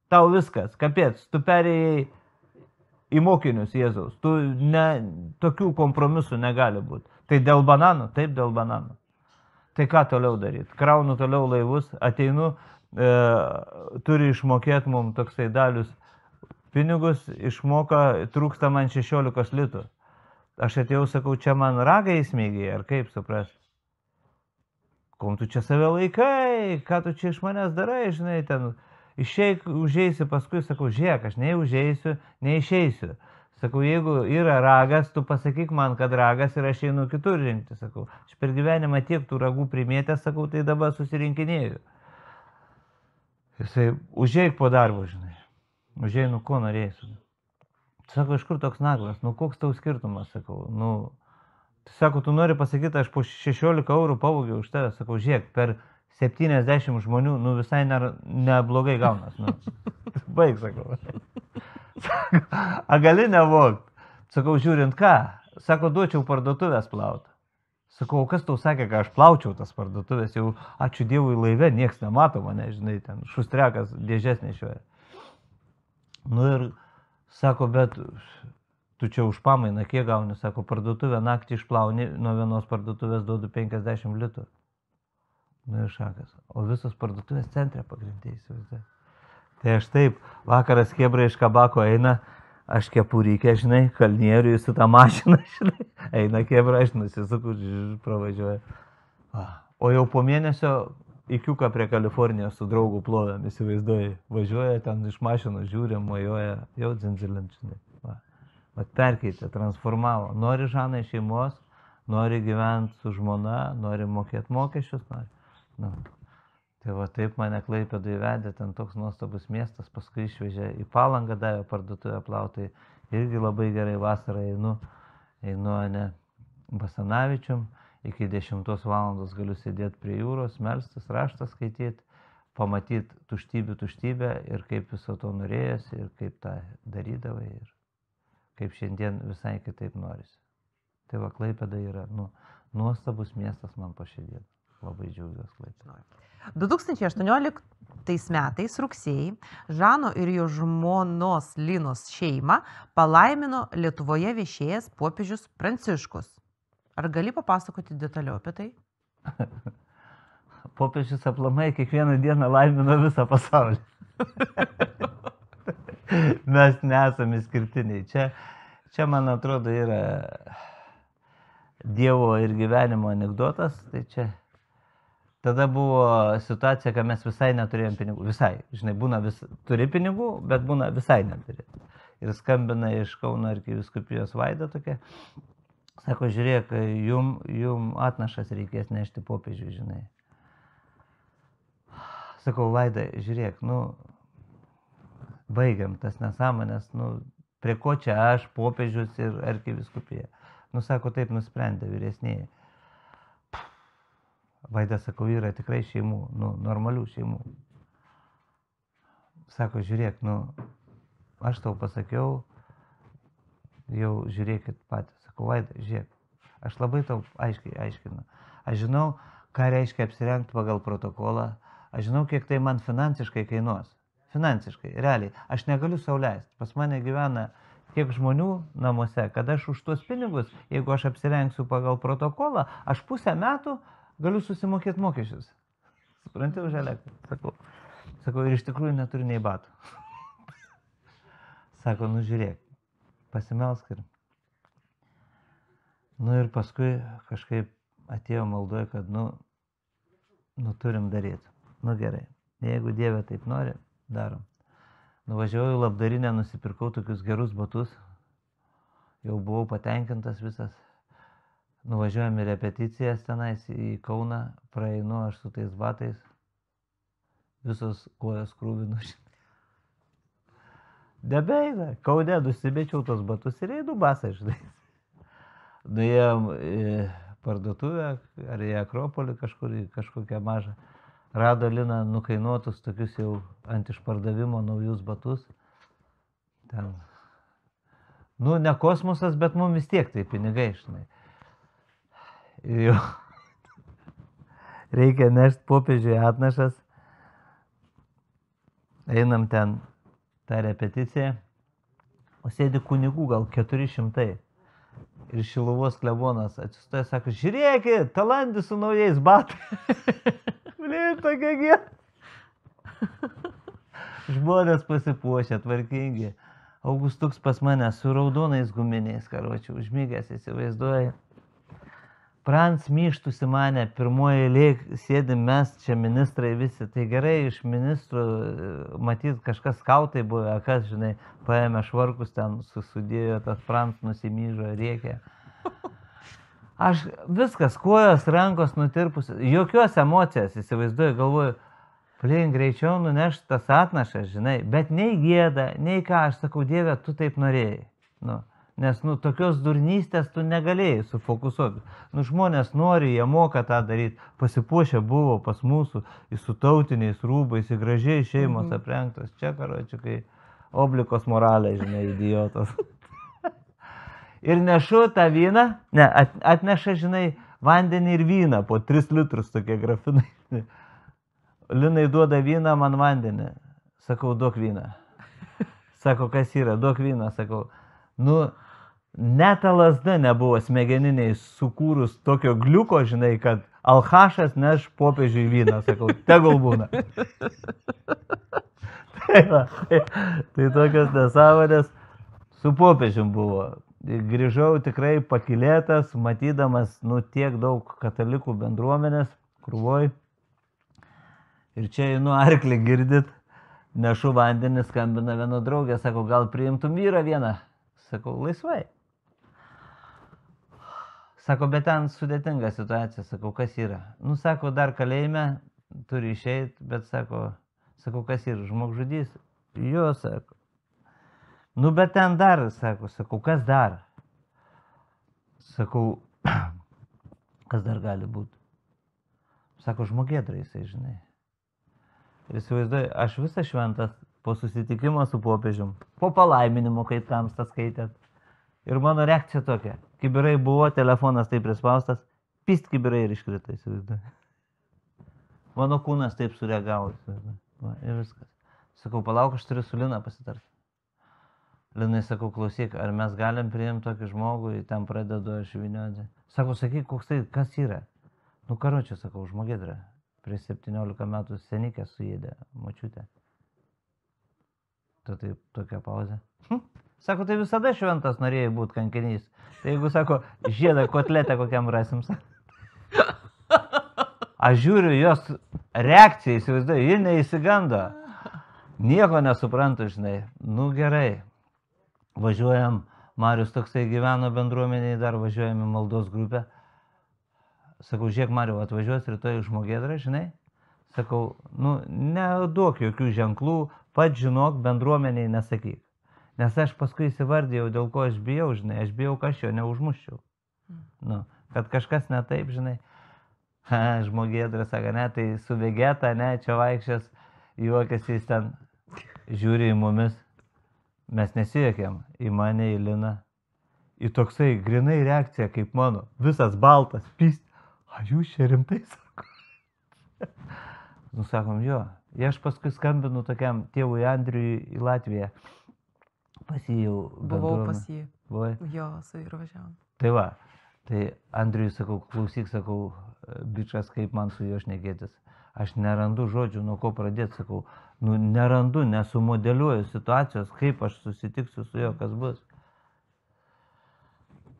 Tau viskas, kapėts, tu perėjai į mokinius Jėzaus. Tokių kompromisų negali būti. Tai dėl bananų? Taip, dėl bananų. Tai ką toliau daryti? Kraunu toliau laivus, ateinu, turi išmokėti mums toksai dalius pinigus, išmoka, trūksta man 16 litų. Aš atėjau, sakau, čia man ragai įsmėgiai, ar kaip supras? Kom tu čia save laikai, ką tu čia iš manęs darai, žinai, ten išeik, užeisi, paskui sakau, žiūrėk, aš nei užeisiu, nei išeisiu. Sakau, jeigu yra ragas, tu pasakyk man, kad ragas ir aš einu kitur rinkti, sakau. Aš per gyvenimą tiek tų ragų primėtęs, sakau, tai dabar susirinkinėjau. Jisai, užeik po darbo, žinai. Užėjau, ko norėsiu. Sako, iš kur toks naglas, nu koks tau skirtumas, sakau, nu, sako, tu nori pasakyti, aš po 16 eurų pavogiau už tave, sakau, žiūrėk, per 70 žmonių, nu visai neblogai gaunas, nu, baig, sakau. Sako, a gali nevogt, sakau, žiūrint ką, sako, duočiau parduotuvės plaut. Sakau, kas tau sakė, kad aš plaučiau tas parduotuvės, jau ačiū Dievui laive, nieks nemato mane, žinai, ten šustrekas dėžes nešioja. Nu ir sako, bet tu čia už pamainą kiek gauni, sako, parduotuvę naktį išplauni, nuo vienos parduotuvės duodu 50 litų. Nu ir šakas. O visos parduotuvės centre pagrindė įsivaizduoju. Tai aš taip, vakaras kebra iš kabako eina, aš kepurykė, žinai, kalnieriui su tą mašiną, žinai, eina kebra, aš nusisuku, pravažiuoju. O jau po mėnesio įkiuką prie Kalifornijos su draugu plovėm, įsivaizduoju, važiuoja ten iš mašinų, žiūrė, mojuoja, jau dzindzilint, žinai. Vat perkeitė, transformavo. Nori Žanai šeimos, nori gyventi su žmona, nori mokėti mokesčius, nori. Nu. Tai va taip mane Klaipėdai vedė, ten toks nuostabus miestas, paskui išvežė į Palangą, davė parduotuvę plautai, irgi labai gerai vasarą einu ne Basanavičium, iki 10 valandos galiu sėdėti prie jūros, melstis, raštą skaityti, pamatyti tuštybę ir kaip viso to norėjosi ir kaip tą darydavai ir kaip šiandien visai kitaip norisi. Tai va Klaipėda yra nuostabus miestas man paširdien. Labai džiaugiuosi Klaipėdai. 2018 metais rugsėjį Žano ir jo žmonos Linos šeimą palaimino Lietuvoje viešėjęs popiežius Pranciškus. Ar gali papasakoti detaliau apie tai? Popiežius aplamai kiekvieną dieną laimino visą pasaulį. Mes nesame skirtiniai. Čia, man atrodo, yra Dievo ir gyvenimo anekdotas. Tai čia tada buvo situacija, kad mes visai neturėjom pinigų. Visai, žinai, turi pinigų, bet būna visai neturi. Ir skambina iš Kauno arkivyskupijos Vaida tokia. Sako, žiūrėk, jum atnašas reikės nešti popiežiui, žinai. Sakau, Vaida, žiūrėk, baigiam tas nesąmonės, prie ko čia aš, popiežius ir arkivyskupija. Sako, taip nusprendė vyresnėje. Vaida, sakau, yra tikrai šeimų, normalių šeimų. Sako, žiūrėk, aš tau pasakiau, jau žiūrėkit patys. Sakau, Vaida, žiūrėk, aš labai tau aiškinu. Aš žinau, ką reiškia apsirengti pagal protokolą. Aš žinau, kiek tai man finansiškai kainuos. Finansiškai, realiai. Aš negaliu sau leisti. Pas mane gyvena tiek žmonių namuose, kad aš už tuos pinigus, jeigu aš apsirengsiu pagal protokolą, aš pusę metų galiu susimokėti mokesčius. Supranti už elektrą? Sakau, ir iš tikrųjų neturiu nei batų. Sako, žiūrėk, pasimelsk ir. Ir paskui kažkaip atėjo maldoje, kad turim daryti. Gerai, jeigu Dieve taip nori, darom. Nuvažiavau į Labdarinę, nusipirkau tokius gerus batus. Jau buvau patenkintas visas. Nuvažiuojam į repeticijas tenais į Kauną, praeinu aš su tais batais. Visos kojos krūvinų. Debeina, Kaune nusimečiau tos batus ir einu basą žinai. Nuėjom į parduotuvę ar į Akropolį kažkokią mažą. Rado Lina nukainuotus tokius jau ant išpardavimo naujus batus. Ten. Ne kosmosas, bet mums vis tiek tai pinigai, žinai. Ir jau reikia nešti popiežiui atnašas. Einam ten tą repeticiją. O sėdi kunigų gal 400. Ir Šiluvos klebonas atsistoja, sako, žiūrėkit, Talandis su naujais batais. Blin, tokia gėda. Žmonės pasipuošę, tvarkingi. Augustuks pas mane su raudonais guminiais, karočiu, užmygęs, įsivaizduoja. Prans myštusi mane, pirmoji eilė sėdim mes, čia ministrai visi. Tai gerai, iš ministrų matyt kažkas skautai buvo, kas, žinai, paėmė švarkus ten, sudėjo, tas Prans nusimyžo, rėkė. Aš viskas, kojos, rankos nutirpusios, jokios emocijos, įsivaizduoju, galvoju, Plin, greičiau nuneš tas atnašas, žinai, bet nei gėda, nei ką, aš sakau, Dieve, tu taip norėjai. Nu, nes, tokios durnystės tu negalėjai sufokusuoti. Žmonės nori, jie moka tą daryti, pasipuošę buvo pas mūsų, su tautiniais rūbais, gražiai šeimos aprengtos. Čia, karočiui, kai oblikos moralė, žinai, idiotas. Ir nešu tą vyną, atneša, žinai, vandenį ir vyną, po 3 litrus tokie grafinai. Linai duoda vyną, man vandenį. Sakau, duok vyną. Sako, kas yra, duok vyną. Sakau, net lasda nebuvo smegeniniai sukūrus tokio gliuko, žinai, kad alchašas neš popiežiui vyną. Sakau, tegul būna. Tai tokios nesąmonės su popiežium buvo. Grįžau tikrai pakilėtas, matydamas, tiek daug katalikų bendruomenės, krūvoj. Ir čia einu arklį girdit, nešu vandenį, skambina viena draugė, sako, gal priimtum vyrą vieną? Sakau, laisvai. Sako, bet ten sudėtinga situacija, sakau, kas yra? Sako, dar kalėjime, turi išeit, bet sako, kas yra, žmogžudys? Jo, sako. Bet ten dar, sakau, kas dar? Sakau, kas dar gali būti? Sako, žmogėdra jisai, žinai. Ir įsivaizduoju, aš visą šventas po susitikimo su popiežium, po palaiminimo, kaip tamsta skaitėt. Ir mano reakcija tokia, kibirai buvo, telefonas taip prispaustas, pist kibirai ir iškrito, įsivaizduoju. Mano kūnas taip sureagavo, įsivaizduoju. Ir viskas. Sakau, palauk, aš turiu su Lina pasitarti. Linai, sakau, klausyk, ar mes galim priimti tokį žmogų, ten pradedu aš vynioti. Sako, sakyk, koks tai, kas yra? Karočią, sakau, žmogėdra. Prieš 17 metų senikė suėdė močiutę. Tai taip, tokia pauzė. Sako, tai visada šventas norėjai būti kankinys. Tai jeigu, sako, žiedą kotletę kokiam rasim. Aš žiūriu jos reakciją, įsivaizduoju, ji neįsigando. Nieko nesuprantu, žinai. Gerai. Važiuojam, Marius toksai gyveno bendruomeniai, dar važiuojam į maldos grupę. Sakau, žiūrėk, Mariu, atvažiuos rytoj žmogėdra, žinai. Sakau, neduok jokių ženklų, pats žinok, bendruomeniai nesakyk. Nes aš paskui įsivardėjau, dėl ko aš bijau, žinai. Aš bijau, kad aš jo neužmuščiau. Kad kažkas ne taip, žinai. Žmogėdra, sako, ne, tai su vegeta, ne, čia vaikščias, juokiasi jis ten, žiūri į mumis. Mes nesijuokėm į mane, į Liną. Į toksai grinai reakcija kaip mano, visas baltas, pyst. A jūs čia rimtai, sako. Sakom, jo. Aš paskui skambinu tokiam tėvui Andriui į Latviją. Pas jį jau Buvau pas jį. Buvai? Jo, su vyru važiavom. Tai va, tai Andriui sakau, klausyk, sakau, bičas, kaip man su juo šnekėtis. Aš nerandu žodžių, nuo ko pradėti, sakau. Nerandu, nesumodeliuoju situacijos, kaip aš susitiksiu su juo, kas bus.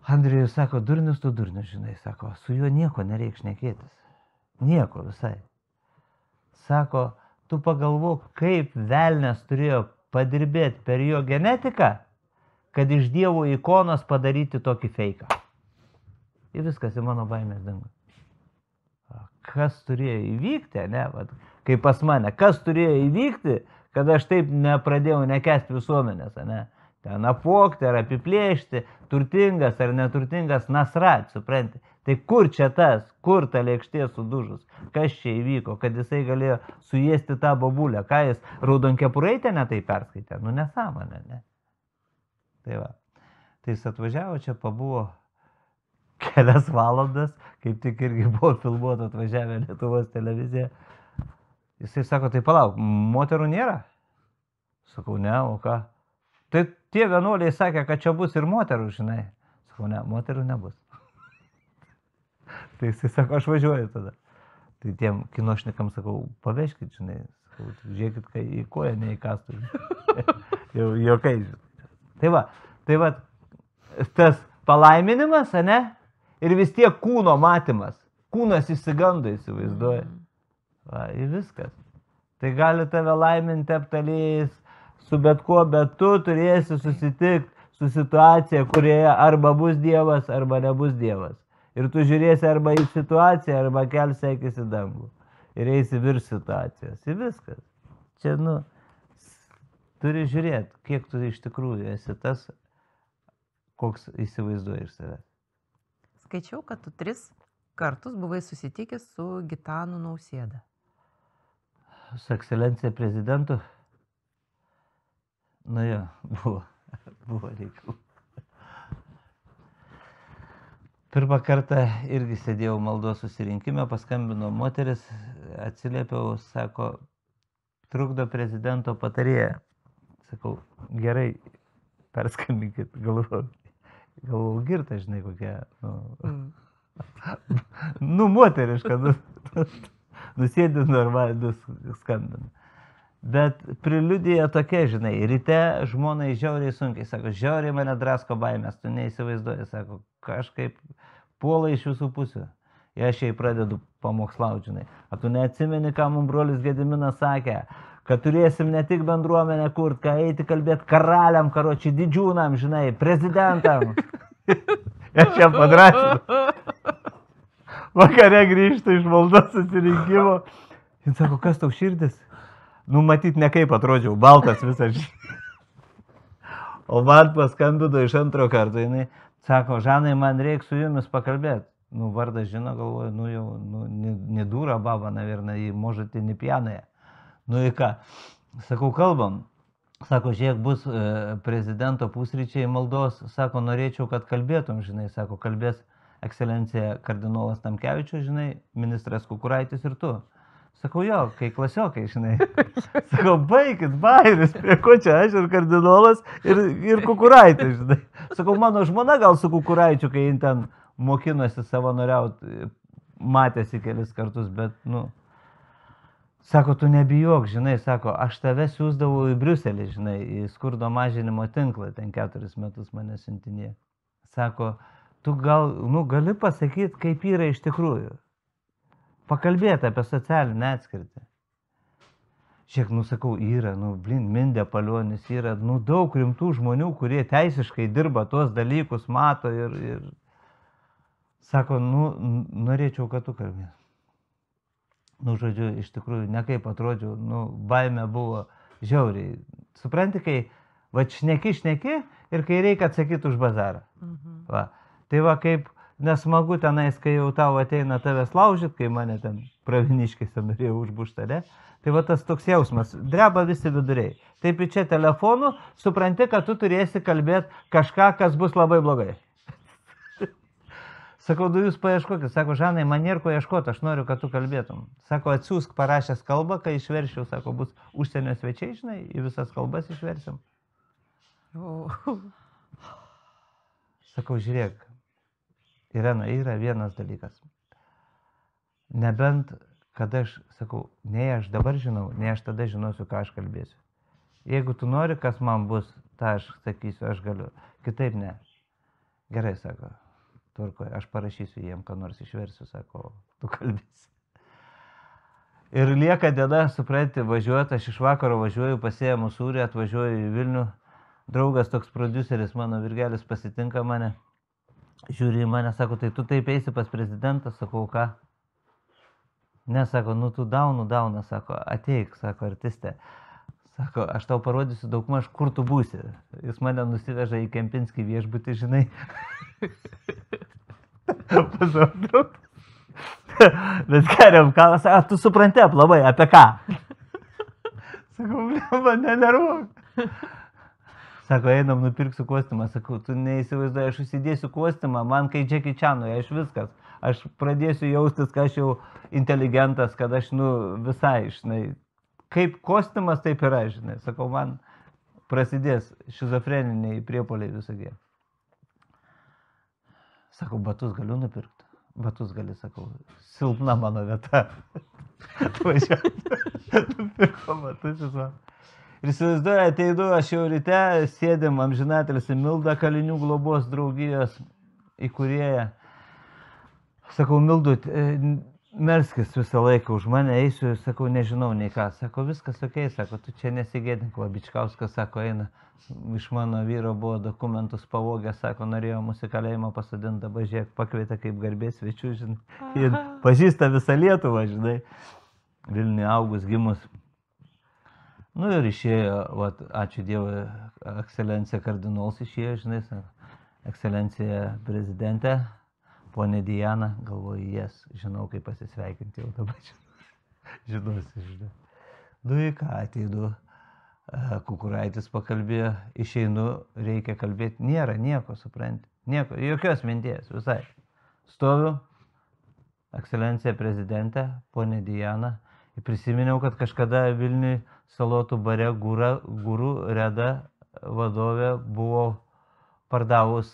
Andrijus sako, durnius tu durnius, žinai, sako, su juo nieko nereikia šnekėtis. Nieko visai. Sako, tu pagalvok, kaip velnias turėjo padirbėti per jo genetiką, kad iš Dievo ikonos padaryti tokį feiką. Ir viskas į mano baimės dingo. Kas turėjo įvykti, ne? Kaip pas mane, kas turėjo įvykti, kad aš taip nepradėjau nekęsti visuomenės, ne? Ten apvogti ar apiplėšti, turtingas ar neturtingas nasrat, supranti. Tai kur čia tas, kur ta lėkštė sudužus, kas čia įvyko, kad jisai galėjo suėsti tą bobulę, ką jis raudonkepuraitę netai perskaitė, nesąmonė, ne. Tai va, tai jis atvažiavo, čia pabuvo kelias valandas, kaip tik irgi buvo filmuota atvažiavę Lietuvos televiziją. Jisai sako, tai palauk, moterų nėra? Sakau, ne, o ką? Tai tie vienuoliai sakė, kad čia bus ir moterų, žinai. Sakau, ne, moterų nebus. Tai jisai sako, aš važiuoju tada. Tai tiem kinošnikam sakau, paveškit, žinai. Sakau, žiūrėkit, kai į koją neįkastų. Jau jokai, žinai. Tai va, tas palaiminimas, ane? Ir vis tiek kūno matymas. Kūnas įsigando, įsivaizduoja. Va, ir viskas. Tai gali tave laiminti aptalėjais, su bet kuo, bet tu turėsi susitikti su situacija, kurioje arba bus Dievas, arba nebus Dievas. Ir tu žiūrėsi arba į situaciją, arba kelsi akis į dangų. ir eisi virš situacijos. Ir viskas. Čia, turi žiūrėti, kiek tu iš tikrųjų esi tas, koks įsivaizduoji iš savęs. Skaičiau, kad tu 3 kartus buvai susitikęs su Gitanu Nausėda. Su ekscelencija prezidentu? Nu jo, buvo reikalų. Pirmą kartą irgi sėdėjau maldos susirinkime, paskambino moteris, atsiliepiau, sako, trukdo prezidento patarėją. Sakau, gerai, perskambinkit, galvojau girta, žinai, kokia, moteriška, nusėdė normaliai, skambina. Bet priliudija tokia, žinai, ryte žmonai žiauriai sunkiai, sako, žiauriai mane drasko baimės, tu neįsivaizduoji, sako, kažkaip puola iš visų pusių. Ir aš jai pradedu pamokslauti, žinai. O tu neatsimeni, ką mums brolis Gediminas sakė, kad turėsim ne tik bendruomenę kurt, ką eiti kalbėti karaliam, karočiui, didžiūnam, žinai, prezidentam. Aš ją padrasinu. Vakare grįžtu iš maldos susirinkimo. Jis sako, kas tau širdis? Matyt, ne kaip atrodžiau, baltas visas. O man paskambino iš antro karto, jinai sako, Žanai, man reikia su jumis pakalbėti. Vardą žino, galvoju, jau, не дура баба, наверное, и может и не пьяная. И ką? Sakau, kalbam. Sako, žiūrėk, bus prezidento pusryčiai maldos. Sako, norėčiau, kad kalbėtum, žinai. Sako, kalbės ekscelencija kardinolas Tamkevičius, žinai, ministras Kukuraitis ir tu. Sakau, jo, kai klasiokai, žinai. Sakau, baikit, bairis, prie ko čia aš ir kardinolas ir Kukuraitis, žinai. Sakau, mano žmona gal su Kukuraičiu, kai jin ten mokinosi savanoriauti, matėsi kelis kartus, bet, sako, tu nebijok, žinai, sako, aš tave siūsdavau į Briuselį, žinai, į skurdo mažinimo tinklą, ten 4 metus mane siuntinė. Sako, tu gali pasakyti, kaip yra iš tikrųjų. Pakalbėti apie socialinę atskirtį. Šiek, sakau, yra, Mindė Palionis, yra, daug rimtų žmonių, kurie teisiškai dirba tuos dalykus, mato ir sako, norėčiau, kad tu kalbės. Žodžiu, iš tikrųjų, ne kaip atrodžiau, baimė buvo žiauriai. Supranti, kai šneki ir kai reikia atsakyti už bazarą. Va. Tai va, kaip nesmagu tenais, kai jau tau ateina tavęs laužyt, kai mane ten praviniškėse norėjo užbušti, ne? Tai va tas toks jausmas, dreba visi viduriai. Taip ir čia telefonu, supranti, kad tu turėsi kalbėti kažką, kas bus labai blogai. Sakau, jūs paieškokit, sako, Žanai, man nėra ko ieškoti, aš noriu, kad tu kalbėtum. Sako, atsiųsk parašęs kalbą, kai išveršiau, sako, bus užsienio svečiai, žinai, į visas kalbas išversim. Sakau, žiūrėk, Irena, yra vienas dalykas. Nebent, kad aš, sakau, nei aš dabar žinau, nei aš tada žinosiu, ką aš kalbėsiu. Jeigu tu nori, kas man bus, tą aš sakysiu, aš galiu. Kitaip ne. Gerai, sako, tvarkoje, aš parašysiu jiem, ką nors išversiu, sako, tu kalbėsi. Ir lieka diena, supranti, važiuoti, aš iš vakaro važiuoju, pasiėmu sūrį, atvažiuoju į Vilnių. Draugas toks produceris, mano Virgelis, pasitinka mane. Žiūri į mane, sako, tai tu taip eisi pas prezidentą, sakau, ką? Ne, sako, tu dauna, sako, ateik, sako, artistė. Sako, aš tau parodysiu daugmaž, kur tu būsi. Jis mane nusiveža į Kempinskį viešbutį, žinai. Pasaudrau. Bet geriam, ką, sako, tu supranti aplamai, apie ką? Sakau, mane nervuok. Sako, einam, nupirksiu kostiumą. Sakau, tu neįsivaizduoji, aš užsidėsiu kostiumą, man kai Jackie Chanui, aš viskas. Aš pradėsiu jaustis, kad aš jau inteligentas, kad aš, visai, žinai, kaip kostiumas, taip yra, žinai. Sakau, man prasidės šizofreniniai priepuoliai visokie. Sakau, batus galiu nupirkti. Batus gali, sakau, silpna mano vieta. Nupirko batus jis man. Ir įsivaizduoju, ateinu, aš jau ryte sėdim amžinatelis Milda Kalinių globos draugijos įkūrėja. Sakau, Mildu, melskis visą laiką už mane, eisiu, sakau, nežinau nei ką. Sako, viskas okei, sako, tu čia nesigėdink, va, Bičkauskas, sako, eina. Iš mano vyro buvo dokumentus pavogę, sako, norėjo mūsų kalėjimą pasadinti, dabar žiūrėk, pakvietė kaip garbės svečių, žinai. Ir pažįsta visą Lietuvą, žinai. Vilniuje augus, gimus. Nu ir išėjo, vat, ačiū Dievui, ekscelencija kardinolas išėjo, žinai, ekscelencija prezidentė, ponė Diana, galvoju, jas, žinau, kaip pasisveikinti jau dabar, žinosi, žinai. Nu į ką ateidu, Kukuraitis pakalbėjo, išeinu, reikia kalbėti, nėra nieko, supranti, nieko, jokios minties, visai. Stoviu, ekscelencija prezidentė, ponė Diana, ir prisiminiau, kad kažkada Vilniui salotų bare gurų reda vadovė buvo pardavus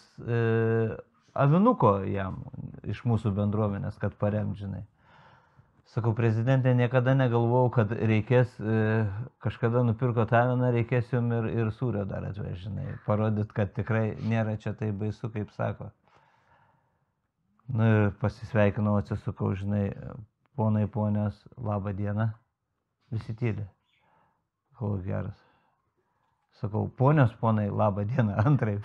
avinuko jam iš mūsų bendruomenės, kad paremt, žinai. Sakau, prezidentė, niekada negalvojau, kad reikės, kažkada nupirko tą aviną, reikės jums ir sūrio dar atvežti, žinai, parodyt, kad tikrai nėra čia tai baisu, kaip sako. Nu ir pasisveikinau, atsisukau, žinai, ponai, ponios, labą dieną, visi tyli. Kol geras. Sakau, ponios, ponai, labą dieną, antraip.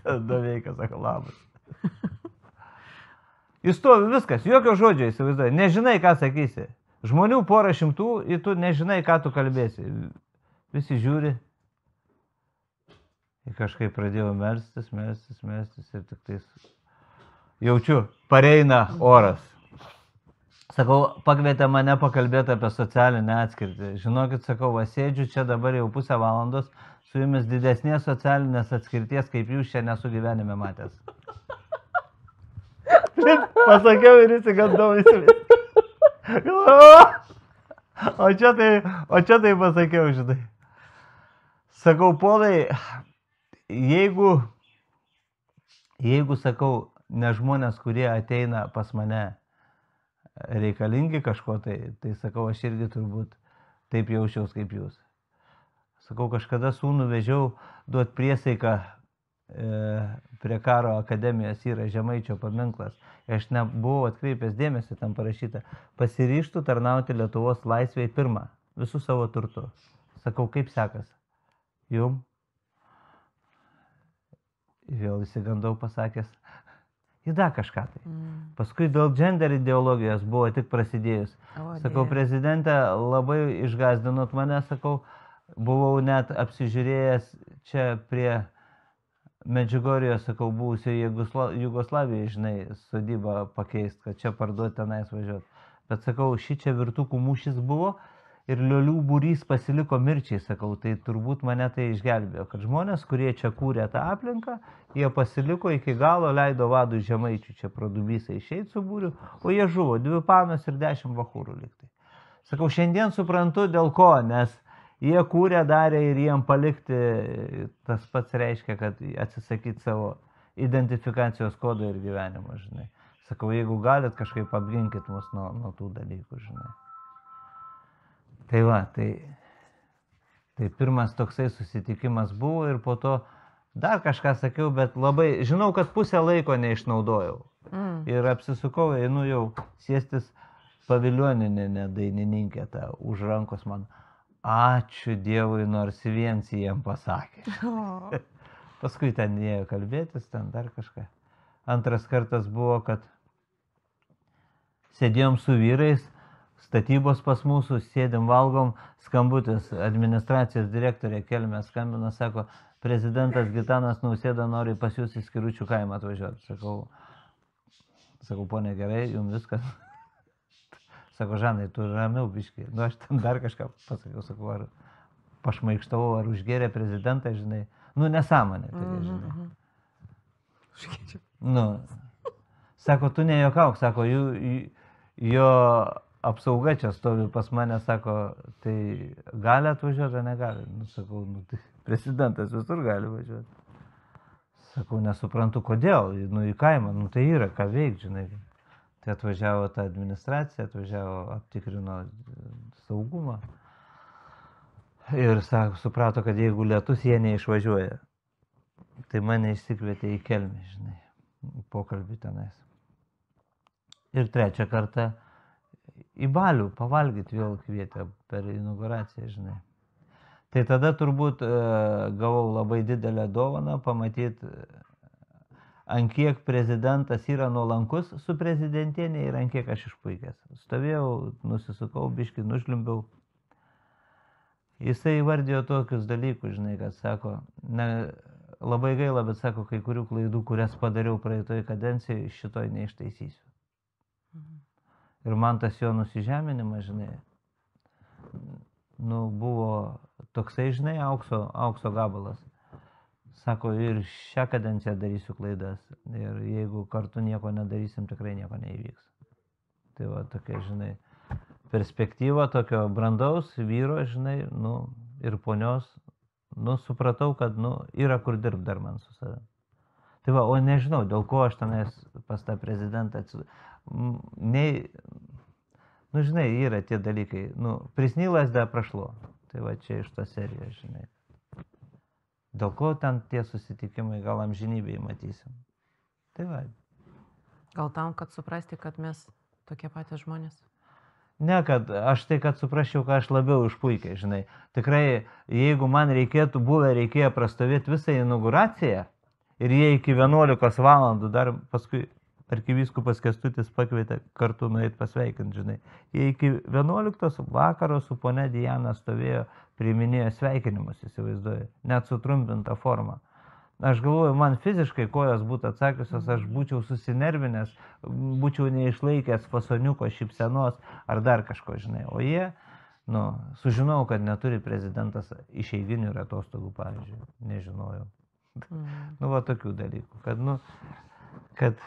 Tada veikia, sako, labas. Jis stovi viskas, jokio žodžio įsivaizduoja, nežinai, ką sakysi. Žmonių porą šimtų ir tu nežinai, ką tu kalbėsi. Visi žiūri. Ir kažkaip pradėjau melstis ir tik tais jaučiu, pareina oras. Sakau, pakvietė mane pakalbėti apie socialinę atskirtį. Žinokit, sakau, va, sėdžiu čia dabar jau pusę valandos, su jumis didesnės socialinės atskirties, kaip jūs čia nesu gyvenime matęs. Pasakiau ir įsigandau įsivaizduoti. O čia tai pasakiau, žinai. Sakau, Polai, jeigu, sakau, ne žmonės, kurie ateina pas mane reikalingi kažko, tai sakau, aš irgi turbūt taip jaučiaus kaip jūs. Sakau, kažkada sūnų vežiau duot priesaiką prie karo akademijos, yra Žemaičio paminklas. Aš nebuvau atkreipęs dėmesį, tam parašyta, pasiryžtų tarnauti Lietuvos laisvėj pirmą, visų savo turtų. Sakau, kaip sekas? Jum? Vėl įsigandau pasakęs, įda kažką tai. Paskui dėl gender ideologijos buvo tik prasidėjus. Sakau, prezidentė, labai išgazdinot mane, sakau, buvau net apsižiūrėjęs čia prie Medžiugorijos, sakau, buvusio Jugoslavijoje, žinai, sodybą pakeist, kad čia parduoti tenais važiuoti. Bet sakau, šičia virtukų mūšis buvo ir liolių būrys pasiliko mirčiai, sakau, tai turbūt mane tai išgelbėjo, kad žmonės, kurie čia kūrė tą aplinką, jie pasiliko iki galo, leido vadui Žemaičių čia pro Dubysą išeit su būriu, o jie žuvo 2 panos ir 10 bachūrų liktai. Sakau, šiandien suprantu dėl ko, nes jie kūrė, darė ir jiem palikti, tas pats reiškia, kad atsisakyti savo identifikacijos kodo ir gyvenimo, žinai. Sakau, jeigu galit, kažkaip apginkit mus nuo tų dalykų, žinai. Tai va, tai pirmas toksai susitikimas buvo ir po to dar kažką sakiau, bet labai, žinau, kad pusę laiko neišnaudojau. Ir apsisukau, einu jau sėstis paviljoninė dainininkė, ta už rankos man. Ačiū Dievui, nors viens jiem pasakė. Paskui ten ėjo kalbėtis, ten dar kažką. Antras kartas buvo, kad sėdėjom su vyrais, statybos pas mūsų, sėdim, valgom, skambutis, administracijos direktorė Kelmė skambina, sako, prezidentas Gitanas Nausėda nori pas jūs į Skiručių kaimą atvažiuoti. Sakau, ponė, gerai, jums viskas. Sako, Žanai, tu ramiau biškai. Nu, aš ten dar kažką pasakiau, sakau, ar pašmaikštavau, ar užgėrė prezidentą, žinai. Nu, nesąmonė, tokia, žinai. Nu, sako, tu nejuokauk, sako, jo apsauga čia stovi pas mane, sako, tai gali atvažiuoti, ar negali? Nu, sakau, nu, tai prezidentas visur gali važiuoti. Sakau, nesuprantu, kodėl, nu, į kaimą, nu, tai yra, ką veikti, žinai. Tai atvažiavo ta administracija, aptikrino saugumą. Ir suprato, kad jeigu lietus, jie neišvažiuoja. Tai mane išsikvietė į Kelmę, žinai, pokalbį tenais. Ir trečią kartą į balių pavalgyti vėl kvietė per inauguraciją, žinai. Tai tada turbūt gavau labai didelę dovaną pamatyti ant kiek prezidentas yra nuolankus su prezidentienė ir ant kiek aš išpuikęs. Stovėjau, nusisukau, biškį nušlimpiau. Jisai įvardėjo tokius dalykus, žinai, kad sako, labai gaila, bet sako, kai kurių klaidų, kurias padariau praeitoj kadencijoje, šitoj neištaisysiu. Ir man tas jo nusižeminimas, žinai, buvo toksai, žinai, aukso gabalas. Sako, ir šią kadenciją darysiu klaidas. Ir jeigu kartu nieko nedarysim, tikrai nieko neįvyks. Tai va, tokia, žinai, perspektyva tokio brandaus vyro, žinai, ir ponios, supratau, kad, yra kur dirbti dar man su savim. Tai va, o nežinau, dėl ko aš tenais pas tą prezidentą žinai, yra tie dalykai, prisnylas da prašlo. Tai va, čia iš tos serijos, žinai. Dėl ko ten tie susitikimai, gal amžinybėje matysim. Tai va. Gal tam, kad suprasti, kad mes tokie patys žmonės? Ne, kad aš tai, kad suprasčiau, ką aš labiau išpuikiai, žinai. Tikrai, jeigu man reikėjo prastovėti visą inauguraciją ir jie iki 11 valandų dar paskui arkivyskupas Kęstutis pakvietė kartu nueit pasveikinti, žinai. Jie iki 11 vakaro su ponia Diana stovėjo, priiminėjo sveikinimus, įsivaizduoju, net sutrumpintą formą. Aš galvoju, man fiziškai kojos būtų atsakiusios, aš būčiau susinervinęs, būčiau neišlaikęs fasoniuko, šypsenos ar dar kažko, žinai. O jie, sužinojau, kad neturi prezidentas išeiginių ir atostogų, pavyzdžiui, nežinojau. Va, tokių dalykų, kad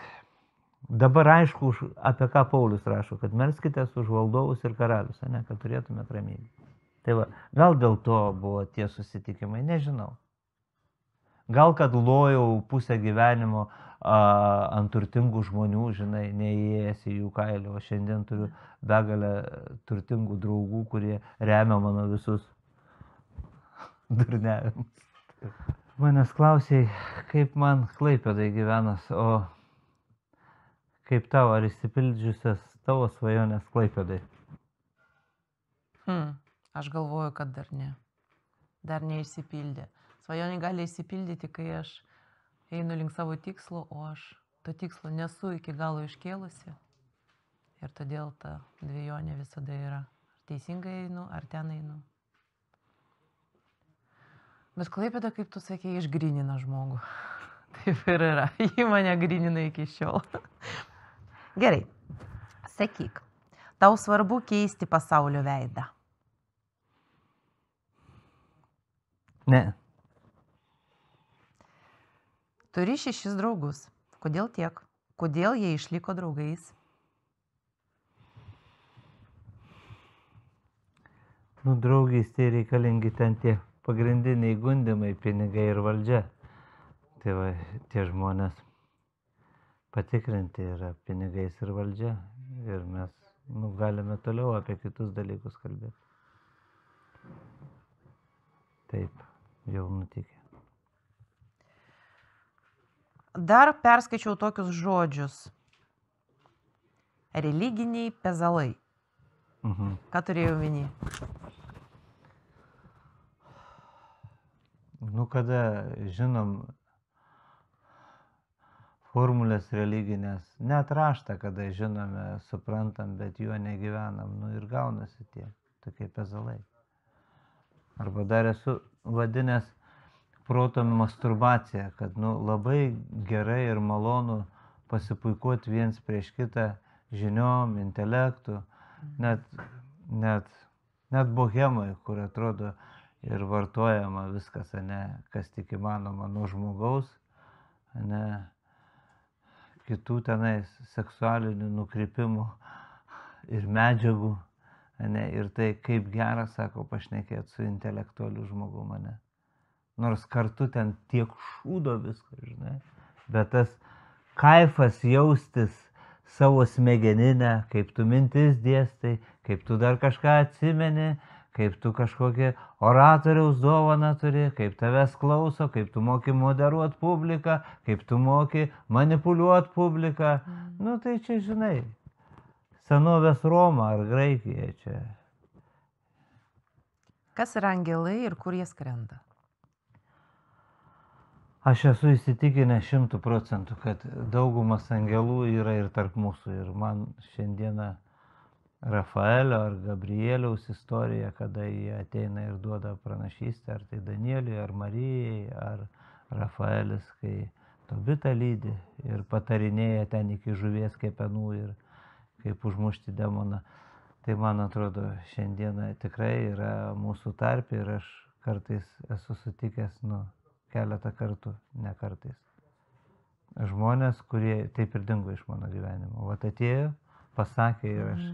dabar aišku, apie ką Paulius rašo, kad melskitės už valdovus ir karalius, ne, kad turėtumėt ramybę. Tai va, gal dėl to buvo tie susitikimai, nežinau. Gal kad lojau pusę gyvenimo ant turtingų žmonių, žinai, neįėjęs į jų kailį, o šiandien turiu begalę turtingų draugų, kurie remia mano visus durniavimus. Manęs klausė, kaip man Klaipėdai gyvenas, o kaip tavo, ar išsipildžiusias tavo svajonės Klaipėdai? Aš galvoju, kad dar ne. Dar neišsipildė. Svajonė gali išsipildyti, kai aš einu link savo tikslo, o aš to tikslo nesu iki galo iškėlusi. Ir todėl ta dvejonė visada yra. Ar teisingai einu, ar ten einu. Bet Klaipėda, kaip tu sakei, išgrynina žmogų. Taip ir yra. Ji mane grynina iki šiol. Gerai. Sakyk, tau svarbu keisti pasaulio veidą? Ne. Turi 6 draugus. Kodėl tiek? Kodėl jie išliko draugais? Draugystė reikalingi ten tie pagrindiniai gundimai, pinigai ir valdžia. Tai va, tie žmonės patikrinti yra pinigais ir valdžia. Ir mes galime toliau apie kitus dalykus kalbėti. Taip, jau nutikė. Dar perskaičiau tokius žodžius. Religiniai pezalai. Ką turėjau omeny? Kada žinom formulės religinės, net raštą, kada žinome, suprantam, bet juo negyvenam, ir gaunasi tie tokie pezalai. Arba dar esu vadinęs proto masturbacija, kad labai gerai ir malonu pasipuikuoti viens prieš kitą žiniom, intelektu, net bohemai, kur atrodo ir vartojama viskas, kas tik įmanoma nuo žmogaus, kitų tenais seksualinių nukrypimų ir medžiagų. Ir tai kaip gera, sako, pašnekėti su intelektualiu žmogumi, Nors kartu ten tiek šūdo visko, žinai. Bet tas kaifas jaustis savo smegeninę, kaip tu mintis dėstai, kaip tu dar kažką atsimeni, kaip tu kažkokią oratoriaus dovaną turi, kaip tavęs klauso, kaip tu moki moderuoti publiką, kaip tu moki manipuliuoti publiką. Tai čia, žinai. Senovės Roma ar Graikija čia. Kas yra angelai ir kur jie skrenda? Aš esu įsitikinęs 100%, kad daugumas angelų yra ir tarp mūsų. Ir man šiandieną Rafaelio ar Gabrieliaus istorija, kada jie ateina ir duoda pranašystę, ar tai Danieliui, ar Marijai, ar Rafaelis, kai Tobitą lydi ir patarinėja ten iki žuvies kepenų ir kaip užmušti demoną. Tai man atrodo, šiandieną tikrai yra mūsų tarpe ir aš kartais esu sutikęs, keletą kartų, ne kartais. Žmonės, kurie taip ir dingo iš mano gyvenimo. Vat atėjo, pasakė ir aš,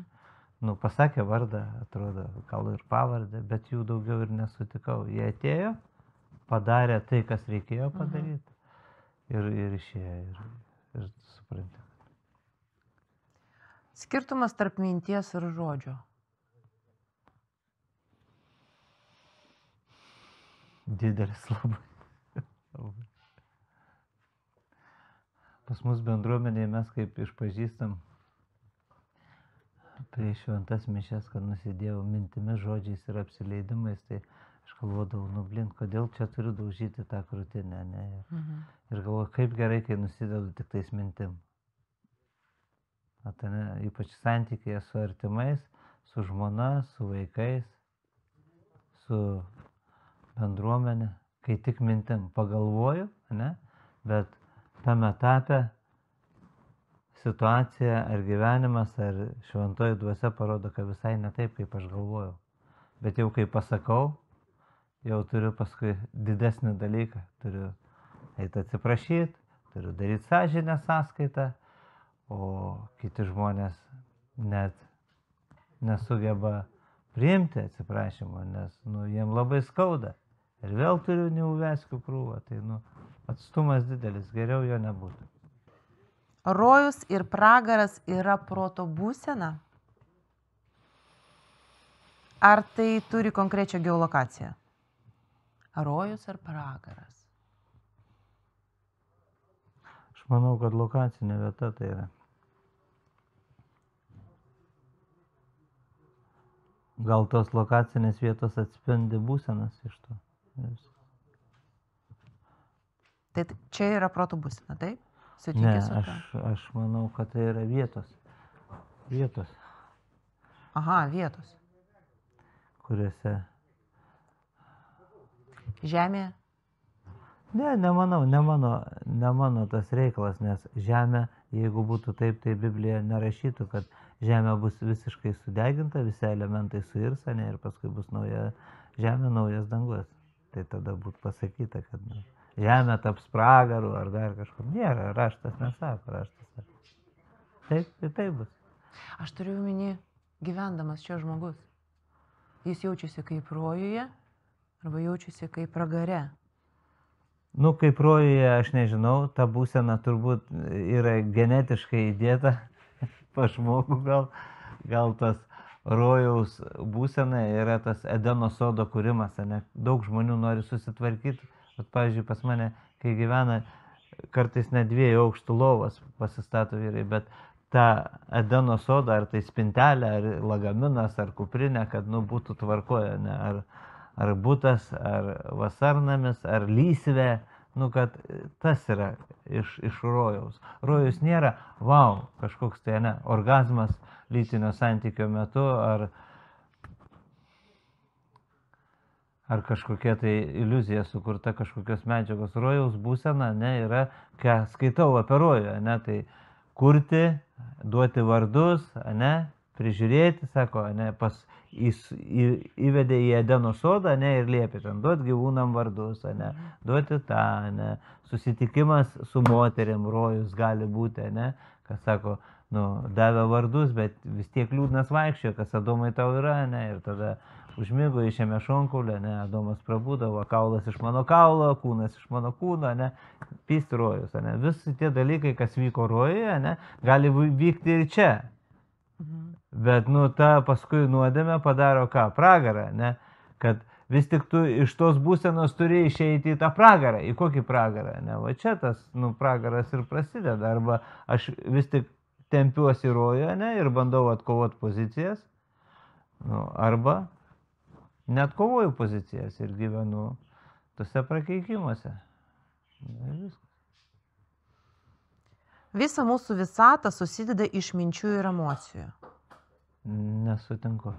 pasakė vardą, atrodo, gal ir pavardę, bet jų daugiau ir nesutikau. Jie atėjo, padarė tai, kas reikėjo padaryti ir išėjo ir supranti. Skirtumas tarp minties ir žodžio. Didelis labai. Pas mus bendruomenėje mes kaip išpažįstam prieš šventas mišias, kad nusidėjau mintimis, žodžiais ir apsileidimais, tai aš galvodavau, kodėl čia turiu daužyti tą krūtinę, ne? Ir galvoju, kaip gerai, kai nusidedu tik tais mintim. Ypač santykėje su artimais, su žmona, su vaikais, su bendruomenė, kai tik mintim pagalvoju, ne? Bet tame etape situacija ar gyvenimas ar šventoji dvasia parodo, kad visai ne taip, kaip aš galvojau. Bet jau kai pasakau, jau turiu paskui didesnį dalyką. Turiu eiti atsiprašyti, turiu daryti sąžinę sąskaitą, o kiti žmonės net nesugeba priimti atsiprašymo, nes jiem labai skauda. Ir vėl turiu neuveskių krūvą, tai atstumas didelis, geriau jo nebūtų. Rojus ir pragaras yra proto būsena? Ar tai turi konkrečią geolokaciją? Rojus ar pragaras? Aš manau, kad lokacinė vieta tai yra. Gal tos lokacinės vietos atspindi būsenas iš to? Tai čia yra proto būsena, taip? Ne, aš manau, kad tai yra vietos. Vietos. Aha, vietos. Kuriuose. Žemė? Ne, ne mano tas reikalas, nes žemė, jeigu būtų taip, tai Biblija nerašytų, kad žemė bus visiškai sudeginta, visi elementai suirs, ne, ir paskui bus nauja žemė, naujas dangus. Tai tada būtų pasakyta, kad žemė taps pragaru ar dar kažkur. Nėra, raštas nesako, raštas sako. Taip, tai taip bus. Aš turiu omeny, gyvendamas čia žmogus. Jis jaučiasi kaip rojuje arba jaučiasi kaip pragare. Kaip rojuje, aš nežinau, ta būsena turbūt yra genetiškai įdėta pa žmogų, gal tas rojaus būsena yra tas Edeno sodo kūrimas, ne? Daug žmonių nori susitvarkyti. Pavyzdžiui, pas mane, kai gyvena, kartais net 2 aukštų lovas pasistato vyrai, bet tą Edeno sodą, ar tai spintelė, ar lagaminas, ar kuprinė, kad būtų tvarkoje, ne? Ar butas, ar vasarnamis, ar lysvė, kad tas yra iš rojaus. Rojus nėra, kažkoks tai, ne, orgazmas lytinio santykio metu, ar kažkokia tai iliuzija sukurta kažkokios medžiagos. Rojaus būsena, ne, yra, ką skaitau apie rojų, ne, tai kurti, duoti vardus, ne, prižiūrėti, sako, ne, įvedė į Edeno sodą, ne, ir liepė ten duoti gyvūnam vardus, ne, duoti tą, ne, susitikimas su moterim rojus gali būti, ne, kas sako, davė vardus, bet vis tiek liūdnas vaikščiojo, kas Adomai tau yra, ne, ir tada užmigo, išėmė šonkaulę, ne, Adomas prabūdavo, kaulas iš mano kaulo, kūnas iš mano kūno, ne, pysti rojus, ne, visi tie dalykai, kas vyko rojuje, ne, gali vykti ir čia. Bet, ta paskui nuodėmė padaro ką? Pragarą, ne? Kad vis tik tu iš tos būsenos turi išeiti į tą pragarą. Į kokį pragarą, ne? Va čia tas, pragaras ir prasideda. Arba aš vis tik tempiuosi rojuje, ne? Ir bandau atkovoti pozicijas. Arba net kovoju pozicijas ir gyvenu tose prakeikimuose. Ir viskas. Visa mūsų visata susideda iš minčių ir emocijų. Nesutinku.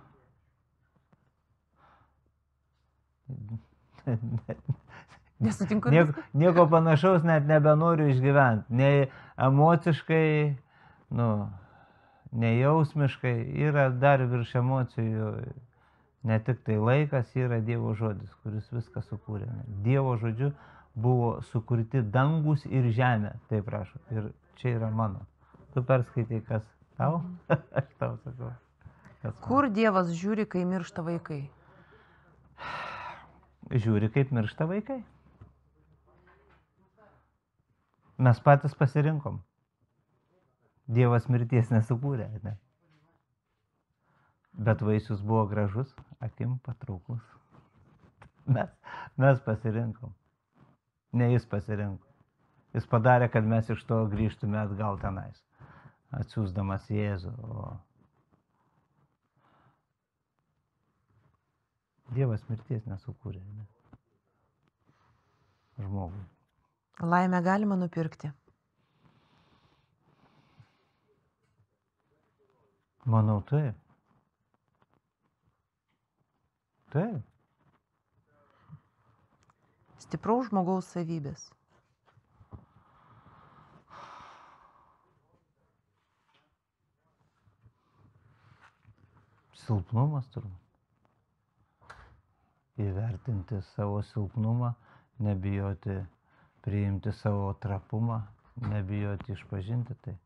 Nesutinku ir viskas. Nieko panašaus net nebenoriu išgyventi. Nei emociškai, nei jausmiškai. Yra dar virš emocijų. Ne tik tai laikas, yra Dievo žodis, kuris viską sukūrė. Dievo žodžiu buvo sukurti dangus ir žemė. Taip prašau. Ir čia yra mano. Tu perskaitai, kas tau? Aš tau sakau. Kur Dievas žiūri, kai miršta vaikai? Žiūri, kaip miršta vaikai. Mes patys pasirinkom. Dievas mirties nesukūrė, ne? Bet vaisius buvo gražus, akim patrauklus. Mes pasirinkom. Ne jis pasirinko. Jis padarė, kad mes iš to grįžtume atgal tenais, atsiųsdamas Jėzų. Dievas mirties nesukūrė, ne? Žmogui. Laimę galima nupirkti. Manau, taip. Taip. Stipraus žmogaus savybės. Silpnumas turbūt. Įvertinti savo silpnumą, nebijoti priimti savo trapumą, nebijoti išpažinti tai.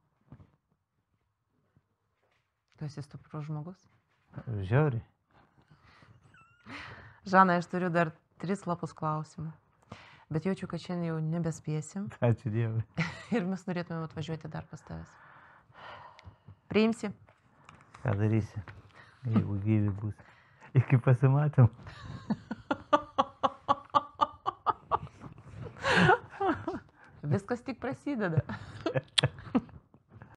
Tu esi stiprus žmogus? Žiauriai. Žana, aš turiu dar 3 lapus klausimų. Bet jaučiu, kad šiandien jau nebespėsim. Ačiū Dievui. Ir mes norėtumėm atvažiuoti dar pas tavęs. Priimsi? Ką darysi, jeigu gyvi bus? Iki pasimatym. Viskas tik prasideda.